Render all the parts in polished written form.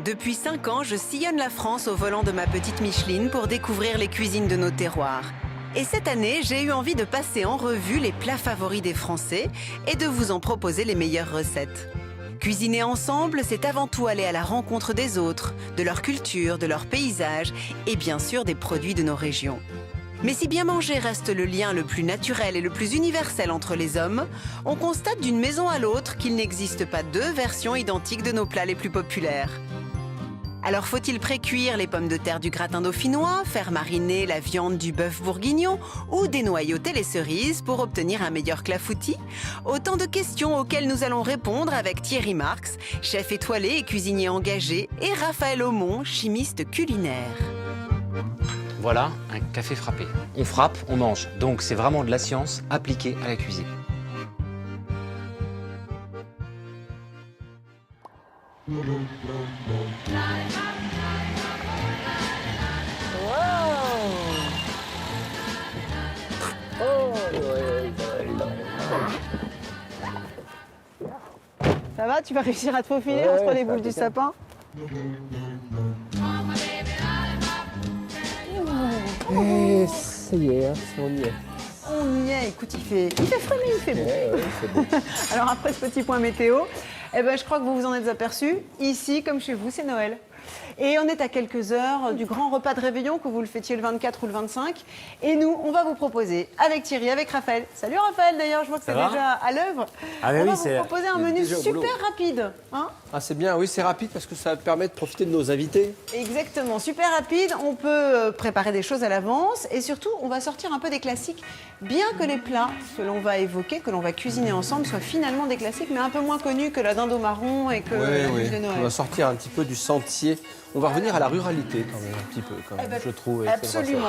Depuis 5 ans, je sillonne la France au volant de ma petite Micheline pour découvrir les cuisines de nos terroirs. Et cette année, j'ai eu envie de passer en revue les plats favoris des Français et de vous en proposer les meilleures recettes. Cuisiner ensemble, c'est avant tout aller à la rencontre des autres, de leur culture, de leur paysage et bien sûr des produits de nos régions. Mais si bien manger reste le lien le plus naturel et le plus universel entre les hommes, on constate d'une maison à l'autre qu'il n'existe pas deux versions identiques de nos plats les plus populaires. Alors faut-il pré-cuire les pommes de terre du gratin dauphinois, faire mariner la viande du bœuf bourguignon ou dénoyauter les cerises pour obtenir un meilleur clafoutis? Autant de questions auxquelles nous allons répondre avec Thierry Marx, chef étoilé et cuisinier engagé, et Raphaël Aumont, chimiste culinaire. Voilà, un café frappé. On frappe, on mange. Donc c'est vraiment de la science appliquée à la cuisine. Ça va, tu vas réussir à te faufiler entre les boules du sapin? Et ça y est, on y est. On y est, écoute, il fait frais mais il fait beau. Ouais, c'est bon. Alors après ce petit point météo, je crois que vous vous en êtes aperçus, ici comme chez vous, c'est Noël. Et on est à quelques heures du grand repas de réveillon, que vous le fêtiez le 24 ou le 25. Et nous, on va vous proposer, avec Thierry, avec Raphaël. Salut Raphaël d'ailleurs, je vois que c'est déjà à l'œuvre. Ah, mais on oui, va vous proposer un menu super rapide. Hein? Ah, c'est bien, oui, c'est rapide parce que ça permet de profiter de nos invités. Exactement, super rapide. On peut préparer des choses à l'avance. Et surtout, on va sortir un peu des classiques. Bien que les plats que l'on va évoquer, que l'on va cuisiner ensemble, soient finalement des classiques, mais un peu moins connus que la dinde au marron et que la bûche de Noël. On va sortir un petit peu du sentier. On va revenir à la ruralité quand même, un petit peu, quand même, je trouve. Absolument.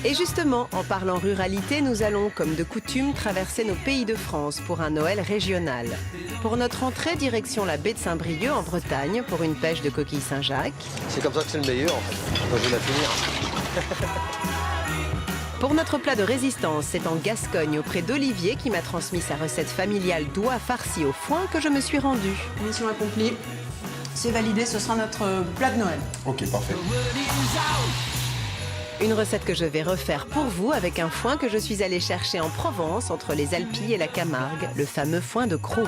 Et justement, en parlant ruralité, nous allons, comme de coutume, traverser nos pays de France pour un Noël régional. Pour notre entrée, direction la baie de Saint-Brieuc, en Bretagne, pour une pêche de coquilles Saint-Jacques. C'est comme ça que c'est le meilleur, en fait, quand je vais la finir. Pour notre plat de résistance, c'est en Gascogne, auprès d'Olivier, qui m'a transmis sa recette familiale d'oie farcie au foin, que je me suis rendue. Mission accomplie. C'est validé, ce sera notre plat de Noël. Ok, parfait. Une recette que je vais refaire pour vous avec un foin que je suis allée chercher en Provence, entre les Alpilles et la Camargue, le fameux foin de Crau.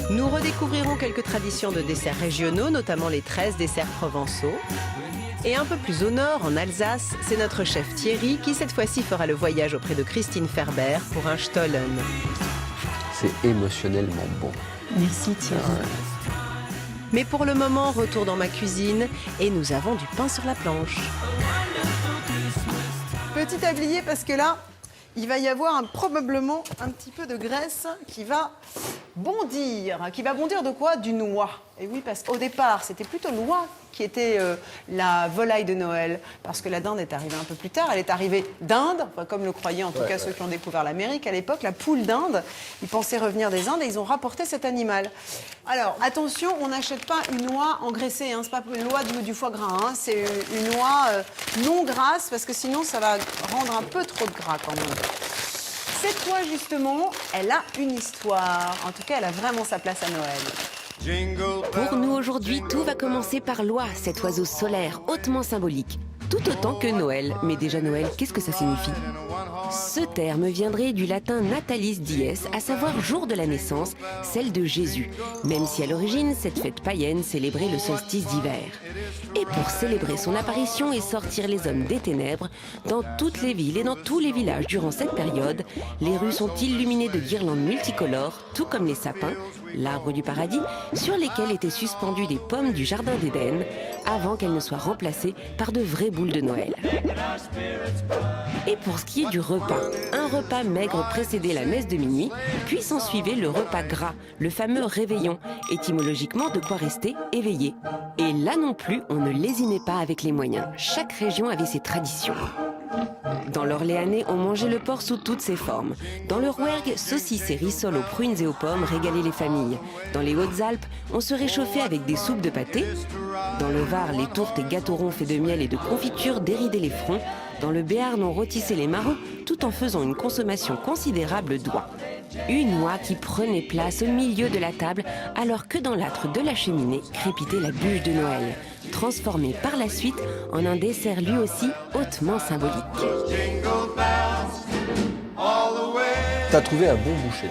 Nous redécouvrirons quelques traditions de desserts régionaux, notamment les 13 desserts provençaux. Et un peu plus au nord, en Alsace, c'est notre chef Thierry qui cette fois-ci fera le voyage auprès de Christine Ferber pour un Stollen. C'est émotionnellement bon. Merci Thierry. Mais pour le moment, retour dans ma cuisine et nous avons du pain sur la planche. Petit tablier parce que là, il va y avoir probablement un petit peu de graisse qui va bondir. Qui va bondir de quoi? Du noix. Et oui, parce qu'au départ, c'était plutôt l'oie qui était la volaille de Noël. Parce que la dinde est arrivée un peu plus tard. Elle est arrivée d'Inde, enfin, comme le croyaient en tout cas ceux qui ont découvert l'Amérique à l'époque. La poule d'Inde, ils pensaient revenir des Indes et ils ont rapporté cet animal. Alors, attention, on n'achète pas une oie engraissée. Hein. Ce n'est pas une oie du foie gras. Hein. C'est une oie non grasse parce que sinon, ça va rendre un peu trop de gras quand même. Cette oie, justement, elle a une histoire. En tout cas, elle a vraiment sa place à Noël. Pour nous aujourd'hui, tout va commencer par l'oie, cet oiseau solaire hautement symbolique. Tout autant que Noël. Mais déjà Noël, qu'est-ce que ça signifie? Ce terme viendrait du latin natalis dies, à savoir jour de la naissance, celle de Jésus, même si à l'origine, cette fête païenne célébrait le solstice d'hiver. Et pour célébrer son apparition et sortir les hommes des ténèbres, dans toutes les villes et dans tous les villages durant cette période, les rues sont illuminées de guirlandes multicolores, tout comme les sapins, l'arbre du paradis, sur lesquels étaient suspendues des pommes du jardin d'Éden, avant qu'elles ne soient remplacées par de vraies boules de Noël. Et pour ce qui est du repas, un repas maigre précédait la messe de minuit, puis s'en suivait le repas gras, le fameux réveillon, étymologiquement de quoi rester éveillé. Et là non plus, on ne lésinait pas avec les moyens. Chaque région avait ses traditions. Dans l'Orléanais, on mangeait le porc sous toutes ses formes. Dans le Rouergue, saucisses et rissoles aux prunes et aux pommes régalaient les familles. Dans les Hautes-Alpes, on se réchauffait avec des soupes de pâté. Dans le Var, les tourtes et gâteaux ronds faits de miel et de confiture déridaient les fronts. dans le Béarn, on rôtissait les marrons tout en faisant une consommation considérable d'oie. Une oie qui prenait place au milieu de la table alors que dans l'âtre de la cheminée crépitait la bûche de Noël, transformée par la suite en un dessert lui aussi hautement symbolique. T'as trouvé un bon boucher.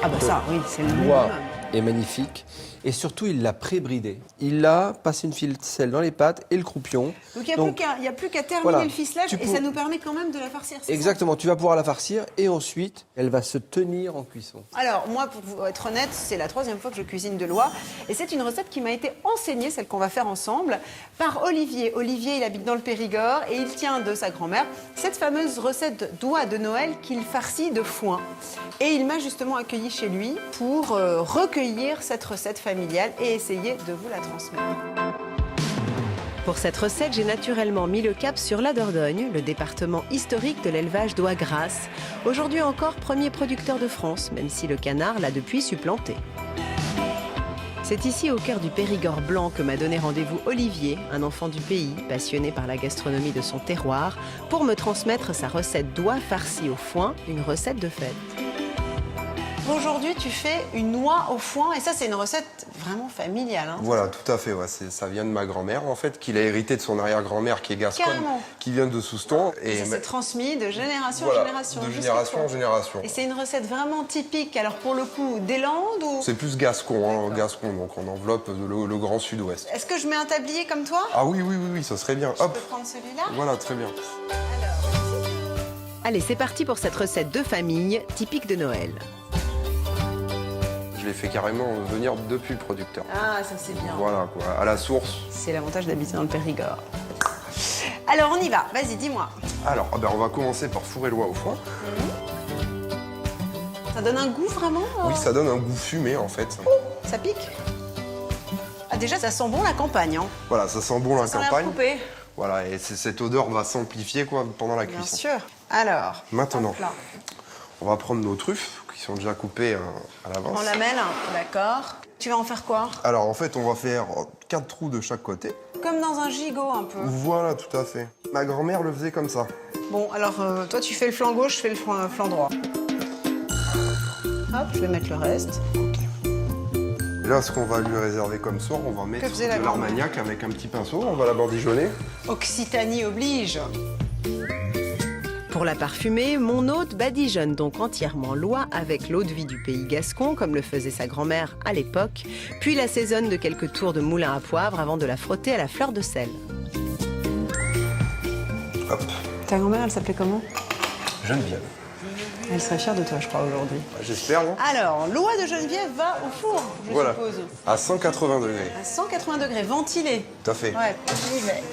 Ah bah ça, oui, c'est le L'oie minimum. est magnifique. Et surtout, il l'a pré-bridé. Il a passé une ficelle dans les pâtes et le croupion. Donc il n'y a plus qu'à terminer voilà. le ficelage Tu et peux- ça nous permet quand même de la farcir. c'est ça Exactement, tu vas pouvoir la farcir et ensuite, elle va se tenir en cuisson. Alors moi, pour vous être honnête, c'est la 3e fois que je cuisine de l'oie et c'est une recette qui m'a été enseignée, celle qu'on va faire ensemble, par Olivier. Olivier, il habite dans le Périgord et il tient de sa grand-mère cette fameuse recette d'oie de Noël qu'il farcit de foin. Et il m'a justement accueilli chez lui pour recueillir cette recette familiale et essayer de vous la transmettre. Pour cette recette, j'ai naturellement mis le cap sur la Dordogne, le département historique de l'élevage d'oie grasse. Aujourd'hui encore, premier producteur de France, même si le canard l'a depuis supplanté. C'est ici, au cœur du Périgord blanc, que m'a donné rendez-vous Olivier, un enfant du pays, passionné par la gastronomie de son terroir, pour me transmettre sa recette d'oie farcie au foin, une recette de fête. Aujourd'hui, tu fais une oie au foin et ça, c'est une recette vraiment familiale. Hein. Voilà, tout à fait. Ouais. Ça vient de ma grand-mère, en fait, qu'il a hérité de son arrière-grand-mère qui est gasconne, Carrément. qui vient de Souston. Et ça s'est transmis de génération voilà, en génération. de jusqu'à génération toi. en génération. Et c'est une recette vraiment typique, alors pour le coup, des Landes ou... C'est plus gascon, hein, gascon, donc on enveloppe le grand sud-ouest. Est-ce que je mets un tablier comme toi? Ah oui, oui, oui, oui, ça serait bien. Je Hop, peux prendre celui-là? voilà, très bien. Allez, c'est parti pour cette recette de famille, typique de Noël. Je l'ai fait carrément venir depuis le producteur. Ah, ça c'est bien. Voilà, quoi, à la source. C'est l'avantage d'habiter dans le Périgord. Alors on y va, vas-y, dis-moi. Alors, on va commencer par fourrer l'oie au foin. Ça donne un goût vraiment? Oui, ça donne un goût fumé, en fait. Ça pique? Ah, déjà, ça sent bon la campagne. Hein. Voilà, ça sent bon la Ça sent la campagne. coupée. Voilà, et cette odeur va s'amplifier quoi pendant la Bien cuisson. sûr. Alors, Maintenant, hop là. on va prendre nos truffes qui sont déjà coupées à l'avance. En lamelles, d'accord. Tu vas en faire quoi? Alors en fait, on va faire 4 trous de chaque côté. Comme dans un gigot un peu. Voilà, tout à fait. Ma grand-mère le faisait comme ça. Bon, alors toi tu fais le flanc gauche, je fais le flanc droit. Hop, je vais mettre le reste. Et là, ce qu'on va lui réserver comme soir, on va mettre faisait la de grand-mère? l'armagnac avec un petit pinceau. On va la badigeonner. Occitanie oblige. Pour la parfumer, mon hôte badigeonne donc entièrement l'oie avec l'eau de vie du pays gascon, comme le faisait sa grand-mère à l'époque, puis l'assaisonne de quelques tours de moulin à poivre avant de la frotter à la fleur de sel. Hop, Ta grand-mère, elle s'appelait comment? Geneviève. Elle serait fière de toi, je crois, aujourd'hui. J'espère, hein. Alors, l'oie de Geneviève va au four, je Voilà, suppose. à 180 degrés. À 180 degrés, ventilé. Tout à fait. Ouais, j'y vais.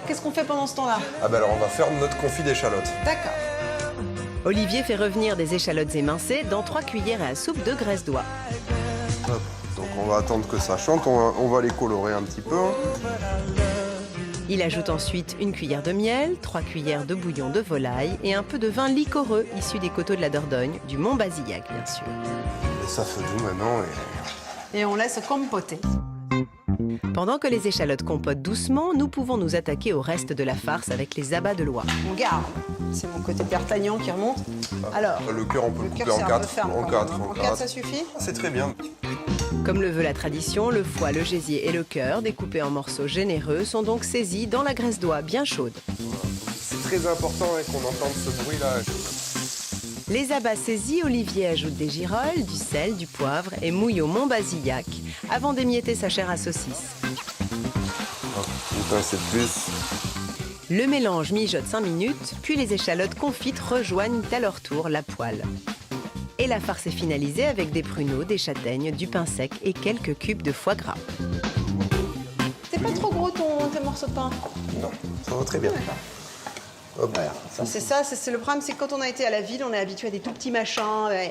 Qu'est-ce qu'on fait pendant ce temps-là? Alors, on va faire notre confit d'échalotes. D'accord. Olivier fait revenir des échalotes émincées dans 3 cuillères à soupe de graisse d'oie. Hop. Donc, on va attendre que ça chante. On va les colorer un petit peu. Hein. Il ajoute ensuite une cuillère de miel, 3 cuillères de bouillon de volaille et un peu de vin liquoreux issu des coteaux de la Dordogne, du Mont Basillac bien sûr. Et ça fait doux maintenant. Et on laisse compoter. Pendant que les échalotes compotent doucement, nous pouvons nous attaquer au reste de la farce avec les abats de l'oie. On garde. C'est mon côté d'Artagnan qui remonte. Alors, Le cœur, on peut le couper cœur, en c'est un 4. peu ferme, En quand 4, même. en En 4, 4. ça suffit? C'est très bien. Comme le veut la tradition, le foie, le gésier et le cœur, découpés en morceaux généreux, sont donc saisis dans la graisse d'oie bien chaude. C'est très important hein, qu'on entende ce bruit-là. Les abats saisis, Olivier ajoute des girolles, du sel, du poivre et mouille au Mont Basillac avant d'émietter sa chair à saucisse. Putain, c'est plus. Le mélange mijote 5 minutes, puis les échalotes confites rejoignent à leur tour la poêle. Et la farce est finalisée avec des pruneaux, des châtaignes, du pain sec et quelques cubes de foie gras. C'est pas trop gros tes morceaux de pain? Non, ça va très bien. Hop. C'est ça, c'est le problème, c'est que quand on a été à la ville, on est habitué à des tout petits machins.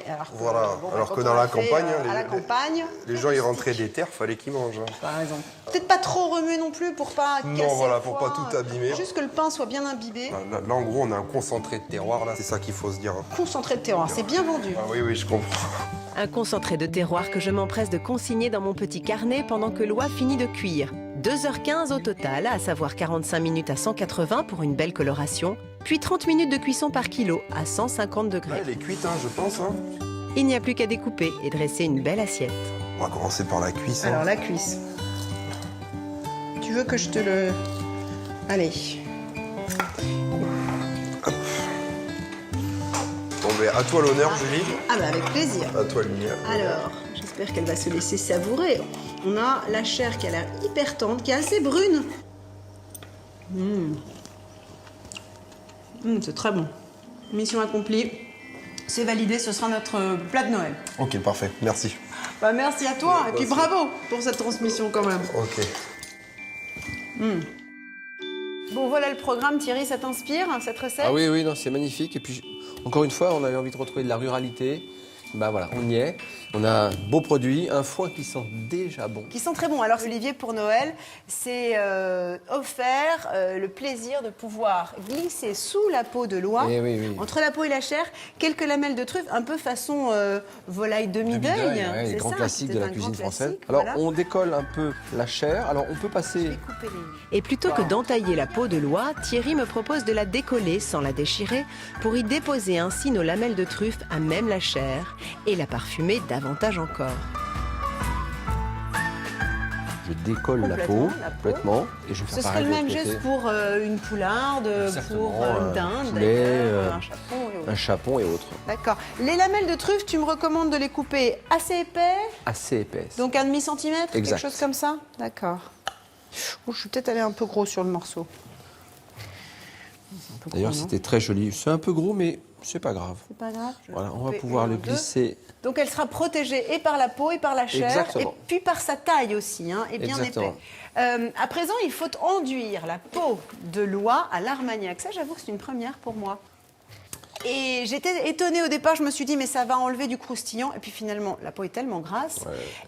Alors que, Voilà. Alors quand que on dans l'a la fait, campagne, à la campagne, les gens ils rentraient des terres, fallait qu'ils mangent. hein. T'as raison. Peut-être pas trop remuer non plus pour pas Non, casser voilà, le pour foie. pas tout abîmer. Juste que le pain soit bien imbibé. Là, en gros, on a un concentré de terroir, là. C'est ça qu'il faut se dire. hein. Concentré de terroir, c'est bien vendu. Ah oui, je comprends. Un concentré de terroir que je m'empresse de consigner dans mon petit carnet pendant que l'oie finit de cuire. 2h15 au total, à savoir 45 minutes à 180 pour une belle coloration, puis 30 minutes de cuisson par kilo à 150 degrés. Elle est cuite, hein, je pense. Hein. Il n'y a plus qu'à découper et dresser une belle assiette. On va commencer par la cuisse. Alors la cuisse. Tu veux que je te le... Allez. Bon, ben, à toi l'honneur, Julie. Ah bah avec plaisir. À toi, lumière. Alors, j'espère qu'elle va se laisser savourer. On a la chair qui a l'air hyper tendre, qui est assez brune. C'est très bon. Mission accomplie. C'est validé, ce sera notre plat de Noël. Ok, parfait. Merci. Bah merci à toi, et puis Merci. bravo pour cette transmission quand même. Ok. Bon, voilà le programme. Thierry, ça t'inspire, cette recette? Ah oui, oui, non, c'est magnifique. Et puis, encore une fois, on avait envie de retrouver de la ruralité. Bah voilà, on y est. On a un beau produit, un foin qui sent déjà bon. Qui sont très bons. Alors, Olivier, pour Noël, c'est offert le plaisir de pouvoir glisser sous la peau de l'oie, Eh oui, oui. entre la peau et la chair, quelques lamelles de truffe, un peu façon volaille demi-deuil. Ouais, les C'est grands ça, classiques c'est de la un grand cuisine française. classique, Alors, voilà. on décolle un peu la chair. Alors, on peut passer... Couper les- Et plutôt que d'entailler la peau de l'oie, Thierry me propose de la décoller sans la déchirer pour y déposer ainsi nos lamelles de truffe à même la chair et la parfumer davantage encore. Je décolle la peau, Complètement, la peau. complètement. Et je vais Ce faire serait pareil le de même l'autre geste côté. pour une poularde, Exactement, pour une dinde, poulet, d'ailleurs, un chapon et autres. Un chapon et autres. D'accord. Les lamelles de truffe, tu me recommandes de les couper assez épais, Assez épaisse. donc un demi-centimètre, Exact. quelque chose comme ça? D'accord. Oh, je suis peut-être allée un peu gros sur le morceau. Un peu gros, D'ailleurs, non? c'était très joli. C'est un peu gros, mais c'est pas grave. C'est pas grave. je vais Voilà, on va couper pouvoir une le ou deux. glisser. Donc elle sera protégée et par la peau et par la chair, Exactement. et puis par sa taille aussi, hein, et bien Exactement. épais. À présent, il faut enduire la peau de l'oie à l'Armagnac. Ça, j'avoue que c'est une première pour moi. Et j'étais étonnée au départ, je me suis dit, mais ça va enlever du croustillant. Et puis finalement, la peau est tellement grasse.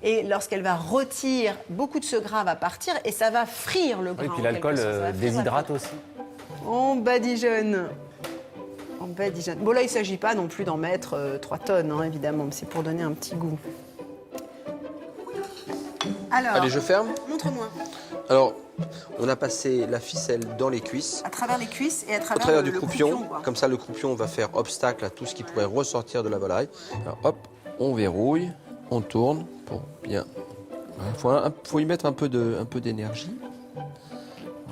Et lorsqu'elle va rôtir, beaucoup de ce gras va partir et ça va frire le gras. Et puis en l'alcool quelque sorte. Ça va frire la déshydrate peau. aussi. On badigeonne. On badigeonne. Bon, là, il ne s'agit pas non plus d'en mettre 3 tonnes, hein, évidemment, mais c'est pour donner un petit goût. Alors, Allez, je ferme. montre-moi. Alors, on a passé la ficelle dans les cuisses, À travers les cuisses et à au travers, travers le du croupion. quoi. Comme ça, le croupion va faire obstacle à tout ce qui pourrait ressortir de la volaille. Alors, hop, on verrouille, on tourne pour bien. Il faut y mettre un peu d'énergie.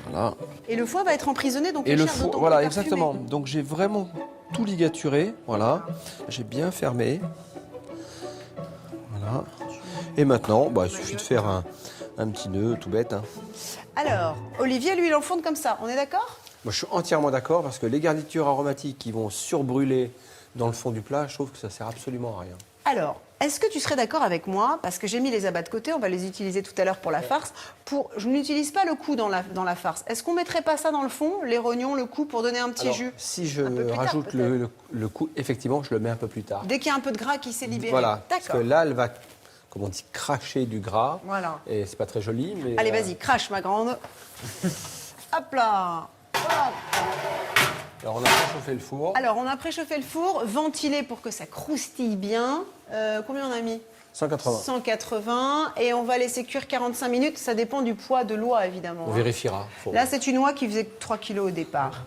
Voilà. Et le foie va être emprisonné, donc Et le chair four, d'autant voilà, plus parfumée. exactement. Donc j'ai vraiment tout ligaturé, voilà. J'ai bien fermé. Voilà. Et maintenant, bah, il suffit de faire un petit nœud tout bête. Hein. Alors, Olivier, lui, il enfourne comme ça. On est d'accord? Moi, je suis entièrement d'accord parce que les garnitures aromatiques qui vont surbrûler dans le fond du plat, je trouve que ça sert absolument à rien. Alors, est-ce que tu serais d'accord avec moi? Parce que j'ai mis les abats de côté, on va les utiliser tout à l'heure pour la farce. Je n'utilise pas le cou dans la farce. Est-ce qu'on ne mettrait pas ça dans le fond, les rognons, le cou, pour donner un petit Alors, jus? si je Un peu plus tard, rajoute peut-être. le coup, effectivement, je le mets un peu plus tard. Dès qu'il y a un peu de gras qui s'est libéré. Voilà, parce que D'accord. là, elle va, comme on dit, cracher du gras. Voilà. Et c'est pas très joli, mais... Allez, vas-y, crache, ma grande. Hop là. Hop. Alors, on a préchauffé le four. Alors, on a préchauffé le four, ventilé pour que ça croustille bien. Combien on a mis? 180. 180. Et on va laisser cuire 45 minutes. Ça dépend du poids de l'oie, évidemment. On hein. vérifiera. Faut- Là, c'est une oie qui faisait 3 kilos au départ.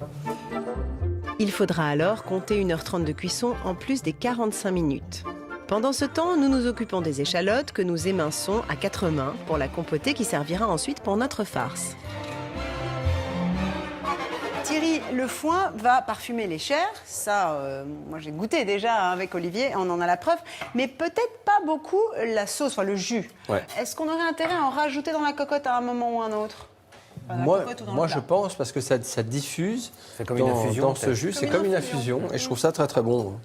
Il faudra alors compter 1h30 de cuisson en plus des 45 minutes. Pendant ce temps, nous nous occupons des échalotes que nous éminçons à 4 mains pour la compotée qui servira ensuite pour notre farce. Thierry, le foin va parfumer les chairs. Ça, moi j'ai goûté déjà hein, avec Olivier, on en a la preuve. Mais peut-être pas beaucoup la sauce, enfin le jus. Ouais. Est-ce qu'on aurait intérêt à en rajouter dans la cocotte à un moment ou un autre? Enfin, dans la Moi, cocotte ou dans le moi plat. je pense parce que ça diffuse C'est comme une infusion, dans ce peut-être. jus. C'est Comme comme une une infusion. infusion et je trouve ça très très bon.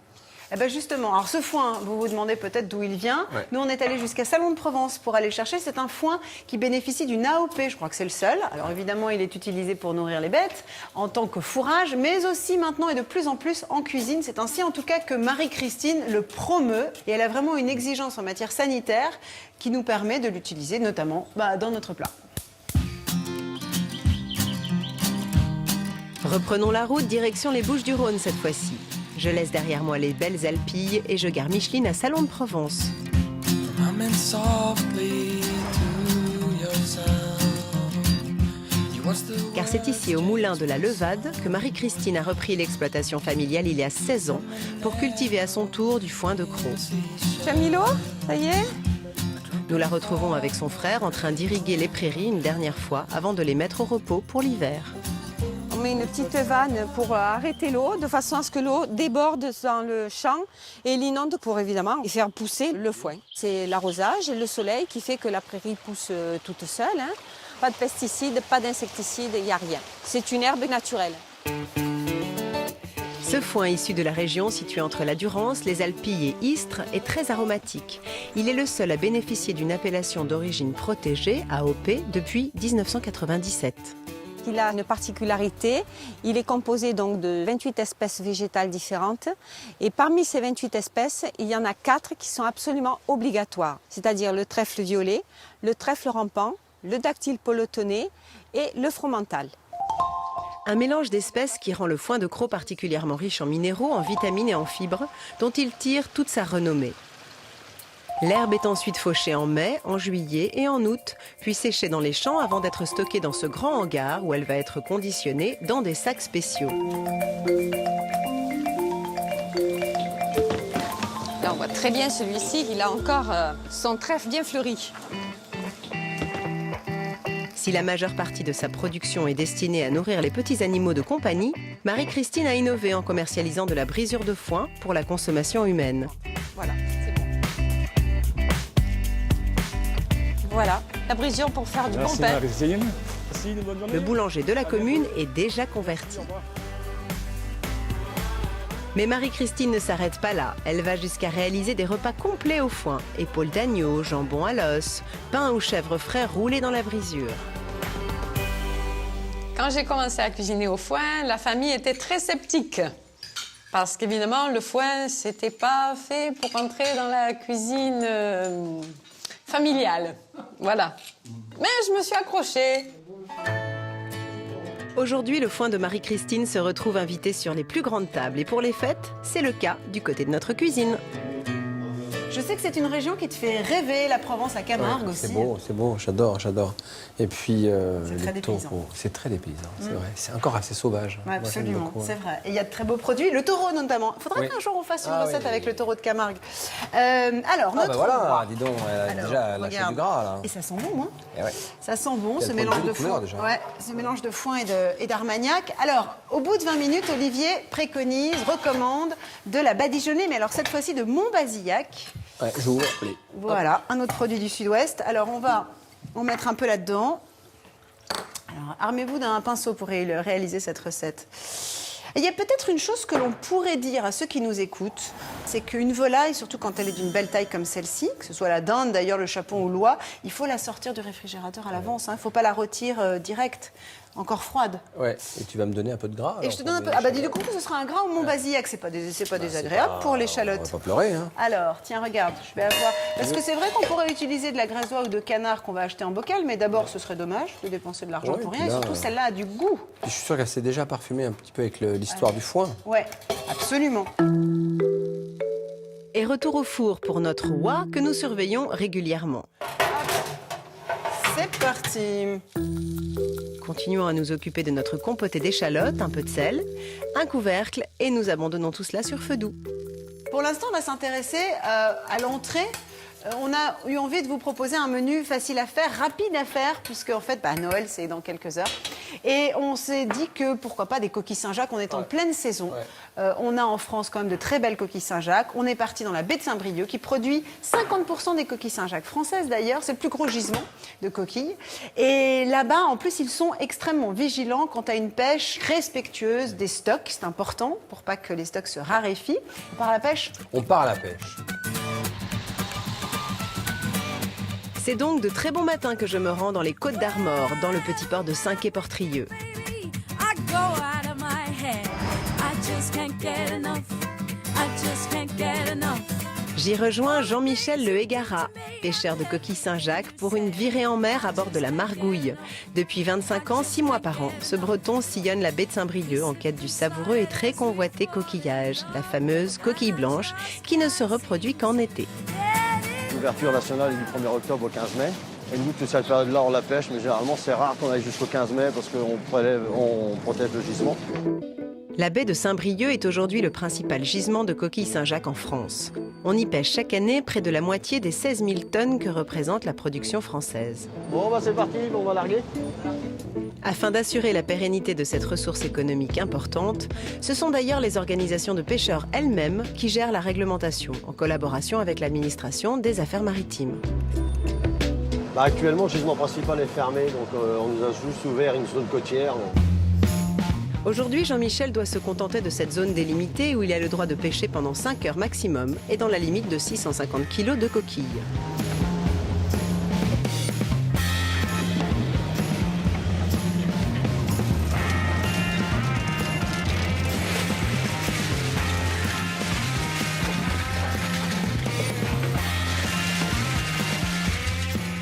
Eh ben justement, alors ce foin, vous vous demandez peut-être d'où il vient. Ouais. Nous, on est allé jusqu'à Salon de Provence pour aller le chercher. C'est un foin qui bénéficie d'une AOP, je crois que c'est le seul. Alors évidemment, il est utilisé pour nourrir les bêtes, en tant que fourrage, mais aussi maintenant et de plus en plus en cuisine. C'est ainsi en tout cas que Marie-Christine le promeut. Et elle a vraiment une exigence en matière sanitaire qui nous permet de l'utiliser notamment dans notre plat. Reprenons la route direction les Bouches-du-Rhône cette fois-ci. Je laisse derrière moi les belles Alpilles et je gare Micheline à Salon de Provence. Humming softly to yourself. Car c'est ici, au moulin de la Levade, que Marie-Christine a repris l'exploitation familiale il y a 16 ans pour cultiver à son tour du foin de Cros. Camilo, ça y est? Nous la retrouvons avec son frère en train d'irriguer les prairies une dernière fois avant de les mettre au repos pour l'hiver. On met une petite vanne pour arrêter l'eau, de façon à ce que l'eau déborde dans le champ et l'inonde pour évidemment faire pousser le foin. C'est l'arrosage et le soleil qui fait que la prairie pousse toute seule. Hein. Pas de pesticides, pas d'insecticides, il n'y a rien. C'est une herbe naturelle. Ce foin issu de la région située entre la Durance, les Alpilles et Istres est très aromatique. Il est le seul à bénéficier d'une appellation d'origine protégée, AOP, depuis 1997. Il a une particularité, il est composé donc de 28 espèces végétales différentes et parmi ces 28 espèces, il y en a 4 qui sont absolument obligatoires, c'est-à-dire le trèfle violet, le trèfle rampant, le dactyle pelotonné et le fromental. Un mélange d'espèces qui rend le foin de Cros particulièrement riche en minéraux, en vitamines et en fibres, dont il tire toute sa renommée. L'herbe est ensuite fauchée en mai, en juillet et en août, puis séchée dans les champs avant d'être stockée dans ce grand hangar où elle va être conditionnée dans des sacs spéciaux. Là, on voit très bien celui-ci, il a encore son trèfle bien fleuri. Si la majeure partie de sa production est destinée à nourrir les petits animaux de compagnie, Marie-Christine a innové en commercialisant de la brisure de foin pour la consommation humaine. Voilà, c'est bon. Voilà, la brisure pour faire du bon pain. Le boulanger de la commune est déjà converti. Mais Marie-Christine ne s'arrête pas là. Elle va jusqu'à réaliser des repas complets au foin. Épaules d'agneau, jambon à l'os, pain ou chèvre frais roulés dans la brisure. Quand j'ai commencé à cuisiner au foin, la famille était très sceptique. Parce qu'évidemment, le foin, c'était pas fait pour entrer dans la cuisine familiale. Voilà. Mais je me suis accrochée. Aujourd'hui, le foin de Marie-Christine se retrouve invité sur les plus grandes tables. Et pour les fêtes, c'est le cas du côté de notre cuisine. Je sais que c'est une région qui te fait rêver, la Provence à Camargue aussi. C'est beau, j'adore. Et puis très les dépaysant. taureaux, c'est très dépaysant, c'est vrai. C'est encore assez sauvage. Ouais, Moi, j'aime absolument, beaucoup, c'est vrai. Et il y a de très beaux produits, le taureau notamment. Il faudrait qu'un jour on fasse une recette avec le taureau de Camargue. Alors, notre voilà, roi. dis donc, elle a Alors, déjà lâché regarde. du gras là. Et ça sent bon, hein. Et ouais. Ça sent bon, Il y a ce le mélange point de de vue des couleurs, foin. déjà. Ouais, ce mélange de foin et d'armagnac. Alors, au bout de 20 minutes, Olivier préconise, recommande de la badigeonnée, mais alors cette fois-ci de Montbazillac. Ouais, j'ouvre, allez. Voilà, un autre produit du sud-ouest. Alors, on va en mettre un peu là-dedans. Alors, armez-vous d'un pinceau pour réaliser cette recette. Et il y a peut-être une chose que l'on pourrait dire à ceux qui nous écoutent, c'est qu'une volaille, surtout quand elle est d'une belle taille comme celle-ci, que ce soit la dinde, d'ailleurs le chapon ou l'oie, il faut la sortir du réfrigérateur à l'avance. Il ne faut pas la retirer direct, encore froide. Ouais, et tu vas me donner un peu de gras. Et alors, je te donne un peu. pour Ah bah les dis du coup que ce sera un gras au Montbazillac, c'est pas désagréable pour On l'échalote. va pas pleurer, hein. Alors, tiens, regarde, je vais avoir. Parce que c'est vrai qu'on pourrait utiliser de la graisse d'oie ou de canard qu'on va acheter en bocal, mais d'abord, ce serait dommage de dépenser de l'argent Ouais, pour puis rien. Et là, surtout, celle-là a du goût. Puis je suis sûr qu'elle s'est déjà parfumée un petit peu avec l'histoire du foin. Ouais, absolument. Et retour au four pour notre oie que nous surveillons régulièrement. C'est parti. Continuons à nous occuper de notre compoté d'échalotes, un peu de sel, un couvercle et nous abandonnons tout cela sur feu doux. Pour l'instant, on va s'intéresser à l'entrée. On a eu envie de vous proposer un menu facile à faire, rapide à faire, puisque en fait, Noël, c'est dans quelques heures. Et on s'est dit que pourquoi pas des coquilles Saint-Jacques, on est en pleine saison. On a en France quand même de très belles coquilles Saint-Jacques. On est parti dans la baie de Saint-Brieuc qui produit 50% des coquilles Saint-Jacques françaises d'ailleurs. C'est le plus gros gisement de coquilles. Et là-bas, en plus, ils sont extrêmement vigilants quant à une pêche respectueuse des stocks. C'est important pour pas que les stocks se raréfient. On part à la pêche. On part à la pêche. C'est donc de très bon matin que je me rends dans les Côtes d'Armor, dans le petit port de Saint-Quay-Portrieux. J'y rejoins Jean-Michel Le Hégara, pêcheur de coquilles Saint-Jacques, pour une virée en mer à bord de la Margouille. Depuis 25 ans, 6 mois par an, ce breton sillonne la baie de Saint-Brieuc en quête du savoureux et très convoité coquillage, la fameuse coquille blanche, qui ne se reproduit qu'en été. L'ouverture nationale est du 1er octobre au 15 mai. Et nous, toute cette période-là, on la pêche, mais généralement, c'est rare qu'on aille jusqu'au 15 mai parce qu'on protège le gisement. La baie de Saint-Brieuc est aujourd'hui le principal gisement de coquilles Saint-Jacques en France. On y pêche chaque année près de la moitié des 16 000 tonnes que représente la production française. Bon, bah c'est parti, on va larguer. Afin d'assurer la pérennité de cette ressource économique importante, ce sont d'ailleurs les organisations de pêcheurs elles-mêmes qui gèrent la réglementation, en collaboration avec l'administration des affaires maritimes. Bah, actuellement, le gisement principal est fermé, donc on nous a juste ouvert une zone côtière. Aujourd'hui, Jean-Michel doit se contenter de cette zone délimitée où il a le droit de pêcher pendant 5 heures maximum et dans la limite de 650 kg de coquilles.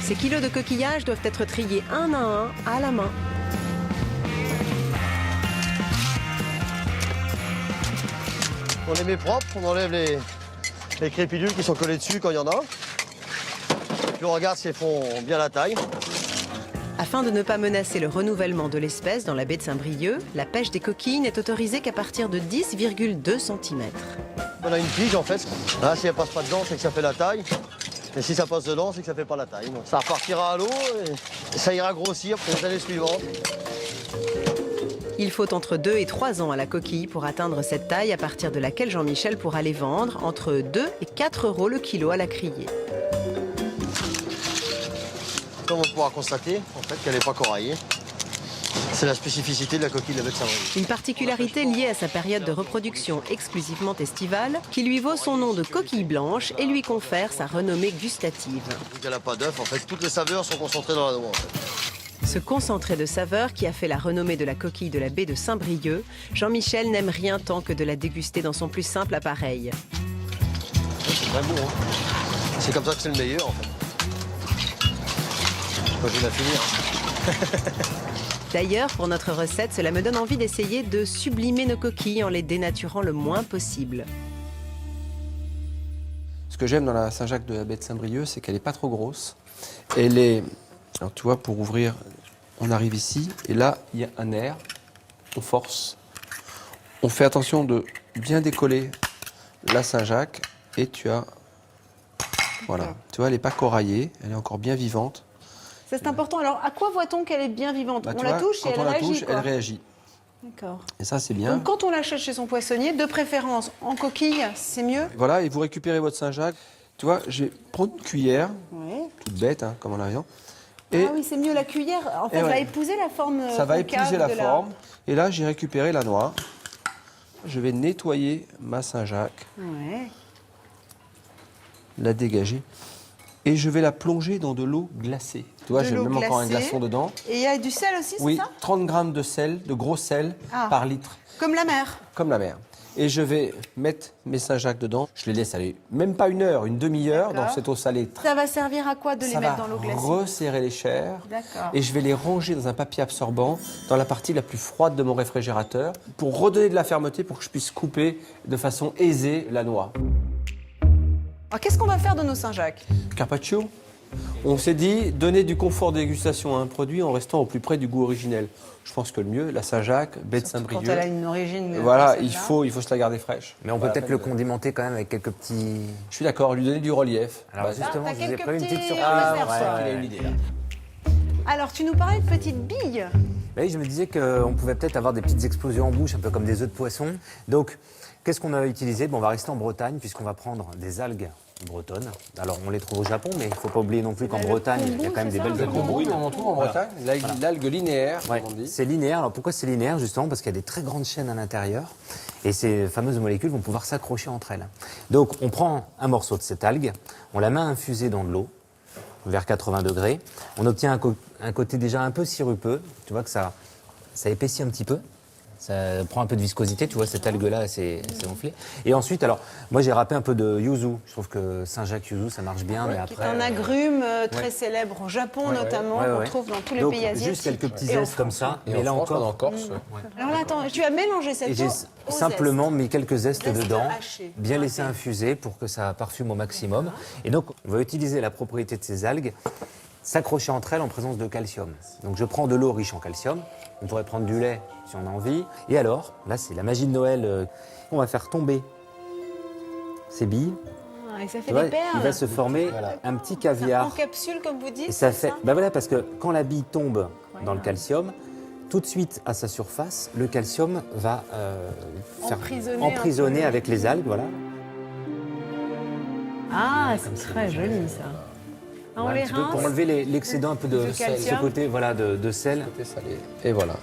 Ces kilos de coquillages doivent être triés un à un à la main. On les met propres, on enlève les crépilules qui sont collées dessus quand il y en a. Puis on regarde si elles font bien la taille. Afin de ne pas menacer le renouvellement de l'espèce dans la baie de Saint-Brieuc, la pêche des coquilles n'est autorisée qu'à partir de 10,2 cm. On a une pige en fait. Là, si elle passe pas dedans, c'est que ça fait la taille. Et si ça passe dedans, c'est que ça fait pas la taille. Donc, ça repartira à l'eau et ça ira grossir pour les années suivantes. Il faut entre 2 et 3 ans à la coquille pour atteindre cette taille à partir de laquelle Jean-Michel pourra les vendre entre 2 et 4 € le kilo à la criée. Comme on pourra constater, en fait, qu'elle n'est pas coraillée. C'est la spécificité de la coquille de la baie de Saint-Brieuc. Une particularité liée à sa période de reproduction exclusivement estivale qui lui vaut son nom de coquille blanche et lui confère sa renommée gustative. Vu qu'elle n'a pas d'œuf, en fait, toutes les saveurs sont concentrées dans la noix. En fait. Ce concentré de saveurs qui a fait la renommée de la coquille de la baie de Saint-Brieuc, Jean-Michel n'aime rien tant que de la déguster dans son plus simple appareil. C'est très bon, hein. C'est comme ça que c'est le meilleur, en fait. Moi, je vais la finir. D'ailleurs, pour notre recette, cela me donne envie d'essayer de sublimer nos coquilles en les dénaturant le moins possible. Ce que j'aime dans la Saint-Jacques de la baie de Saint-Brieuc, c'est qu'elle n'est pas trop grosse. Elle est... Alors tu vois, pour ouvrir, on arrive ici, et là, il y a un air, on force. On fait attention de bien décoller la Saint-Jacques, et tu as... Voilà, tu vois, elle n'est pas coraillée, elle est encore bien vivante. Ça, c'est important. Alors, à quoi voit-on qu'elle est bien vivante? Bah, On tu la vois, touche et quand elle on la réagit, touche, quoi. elle réagit. D'accord. Et ça, c'est bien. Donc, quand on l'achète chez son poissonnier, de préférence en coquille, c'est mieux? Voilà, et vous récupérez votre Saint-Jacques. Tu vois, je vais prendre une cuillère, Oui. toute bête, hein, comme en avion. Et Ah oui, c'est mieux la cuillère. En fait, Et ouais. va épouser la forme. ça va concave épouser la de forme. Et là, j'ai récupéré la noix. Je vais nettoyer ma Saint-Jacques, Ouais. la dégager. Et je vais la plonger dans de l'eau glacée. Tu vois, De j'ai l'eau même encore un glacée. glaçon dedans. Et il y a du sel aussi, Oui, c'est ça? 30 grammes de sel, de gros sel, Ah. par litre, Comme la mer. comme la mer. Et je vais mettre mes Saint-Jacques dedans. Je les laisse aller même pas une heure, une demi-heure dans D'accord. cette eau salée. Ça va servir à quoi de les Ça mettre va dans l'eau glacée? resserrer les chairs. D'accord. Et je vais les ranger dans un papier absorbant dans la partie la plus froide de mon réfrigérateur pour redonner de la fermeté pour que je puisse couper de façon aisée la noix. Alors, qu'est-ce qu'on va faire de nos Saint-Jacques? Carpaccio, on s'est dit donner du confort de dégustation à un produit en restant au plus près du goût originel. Je pense que le mieux, la Saint-Jacques, baie de Quand elle a Saint-Brieuc. une origine. Voilà, comme il celle-là. faut se la garder fraîche. Mais on peut Voilà, peut-être pas le de- condimenter quand même avec quelques petits... Je suis d'accord, lui donner du relief. Alors Bah, justement, t'as je vous ai quelques prévu une petite petits surprise. réserves, c'est toi. qu'il a une idée là. Alors, tu nous parlais de petites billes. Oui, je me disais qu'on pouvait peut-être avoir des petites explosions en bouche, un peu comme des œufs de poisson. Donc, qu'est-ce qu'on a utilisé? Bon, on va rester en Bretagne, puisqu'on va prendre des algues bretonnes. Alors, on les trouve au Japon, mais il ne faut pas oublier non plus qu'en Le Bretagne, il y a kombu, quand même c'est des ça, belles le algues kombu? bretonnes. Oui, on en trouve en Bretagne, l'algue linéaire, Ouais, comme on dit. c'est linéaire. Alors pourquoi c'est linéaire? Justement parce qu'il y a des très grandes chaînes à l'intérieur et ces fameuses molécules vont pouvoir s'accrocher entre elles. Donc on prend un morceau de cette algue, on la met à infuser dans de l'eau vers 80 degrés. On obtient un côté déjà un peu sirupeux. Tu vois que ça épaissit un petit peu. Ça prend un peu de viscosité, tu vois, cette algue-là, c'est gonflé. Et ensuite, alors, moi j'ai râpé un peu de yuzu. Je trouve que Saint-Jacques yuzu, ça marche bien, mais Qui est après... un agrume très célèbre au Japon, notamment, Ouais, qu'on ouais. trouve dans tous les Donc, pays asiatiques. juste quelques petits Et en zestes comme France. ça. Mais là encore, en Corse. Alors là, attends, tu as mélangé cette et j'ai eau au simplement mis quelques zestes Zeste dedans, haché. bien Ok. laissé infuser pour que ça parfume au maximum. Et donc, on va utiliser la propriété de ces algues. s'accrocher entre elles en présence de calcium. Donc je prends de l'eau riche en calcium, on pourrait prendre du lait si on a envie. Et alors, là c'est la magie de Noël, on va faire tomber ces billes. Ah, et ça fait Tu vois, des perles. il va se former un petit caviar. En capsule, comme vous dites. Et ça c'est fait, bah voilà, parce que quand la bille tombe dans le calcium, tout de suite à sa surface, le calcium va emprisonner avec les algues, voilà. Ah, c'est très joli ça. Ah, on Voilà, les un petit peu rince. pour enlever l'excédent un peu de De sel, ce calcium. côté voilà, de sel. Côté salé. Et voilà.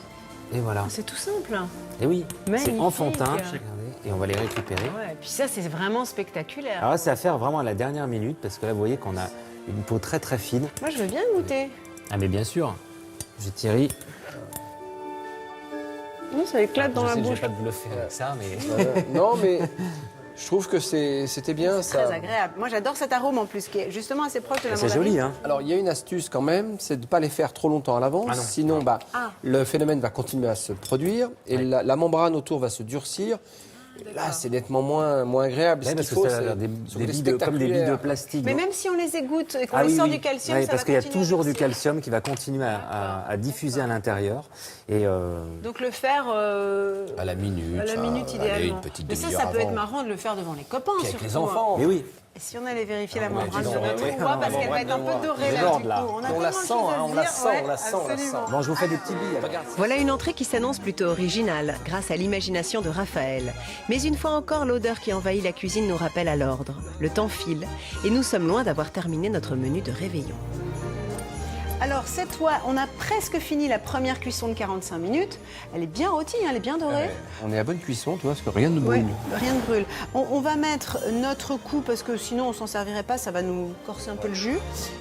Et voilà. C'est tout simple. Et oui, c'est Magnifique. enfantin. Regardez, et on va les récupérer. Ouais, et puis ça, c'est vraiment spectaculaire. Alors là, c'est à faire vraiment à la dernière minute, parce que là, vous voyez qu'on a une peau très très fine. Moi, je veux bien goûter. Ah mais bien sûr, j'ai Thierry. Ça éclate dans je la sais que je bouche. vais pas te bluffer avec ça, mais... Non, mais je trouve que c'était bien ça. Très agréable. Moi, j'adore cet arôme en plus, qui est justement assez proche de la c'est mandarine. joli, hein. Alors, il y a une astuce quand même, c'est de ne pas les faire trop longtemps à l'avance. Ah non. Sinon, Ah. le phénomène va continuer à se produire et la membrane autour va se durcir. Et là, c'est nettement moins agréable. Ouais, Ce parce qu'il que faut, ça a c'est l'air des billes comme des billes de plastique. Mais même si on les égoutte et qu'on Ah les oui, sort oui. du calcium, Oui, ça parce va qu'il y a continuer à toujours du durcir. calcium qui va continuer à diffuser à l'intérieur. Et Donc le faire à la minute. à la minute allez, idéalement. une petite Mais ça demi-heure peut être avant. marrant de le faire devant les copains. Puis avec surtout, les enfants. mais oui, Et si on allait vérifier la ouais, membrane dis de donc, notre ouais. voix, parce qu'elle va être un peu dorée là, déborde, du là. coup. On a On tellement la de sent, choses à hein, on se la dire. sent, Ouais, on la sent, on la sent. absolument. bon, je vous fais des petits billes. alors. Voilà une entrée qui s'annonce plutôt originale, grâce à l'imagination de Raphaël. Mais une fois encore, l'odeur qui envahit la cuisine nous rappelle à l'ordre. Le temps file, et nous sommes loin d'avoir terminé notre menu de réveillon. Alors cette fois, on a presque fini la première cuisson de 45 minutes. Elle est bien rôtie, hein, elle est bien dorée. On est à bonne cuisson, tu vois, parce que rien ne brûle. Ouais, rien ne brûle. On va mettre notre coup parce que sinon on s'en servirait pas, ça va nous corser un peu le jus.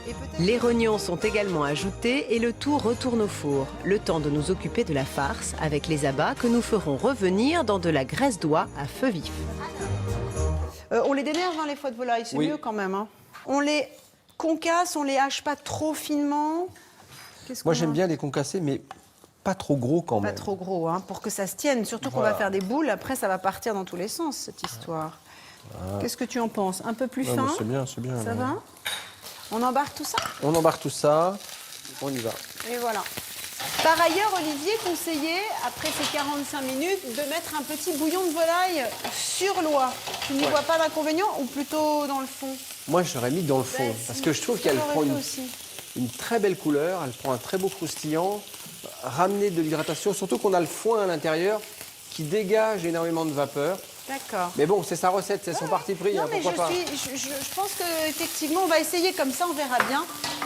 Et peut-être- Les rognons sont également ajoutés et le tout retourne au four. Le temps de nous occuper de la farce avec les abats que nous ferons revenir dans de la graisse d'oie à feu vif. On les dénerve, hein, les foies de volaille, c'est Oui. mieux quand même. Hein. On les concasse, on les hache pas trop finement. Qu'est-ce Moi, qu'on j'aime a bien les concasser, mais pas trop gros quand Pas même. trop gros, hein, pour que ça se tienne. Surtout qu'on Voilà. va faire des boules, après ça va partir dans tous les sens, cette histoire. Qu'est-ce que tu en penses? Un peu plus Ouais, fin? mais c'est bien, c'est bien. Ça ouais. va? On embarque tout ça? On embarque tout ça, on y va. Et voilà. Par ailleurs, Olivier conseillait, après ces 45 minutes, de mettre un petit bouillon de volaille sur l'oie. Tu n'y vois pas d'inconvénient ou plutôt dans le fond? Moi, j'aurais mis dans le fond, parce que je trouve qu'elle J'aurais prend fait une, aussi. une très belle couleur, elle prend un très beau croustillant, ramener de l'hydratation, surtout qu'on a le foin à l'intérieur qui dégage énormément de vapeur. D'accord. Mais bon, c'est sa recette, c'est son parti pris, Non, hein, mais pourquoi pas. je pense qu'effectivement, on va essayer comme ça, on verra bien.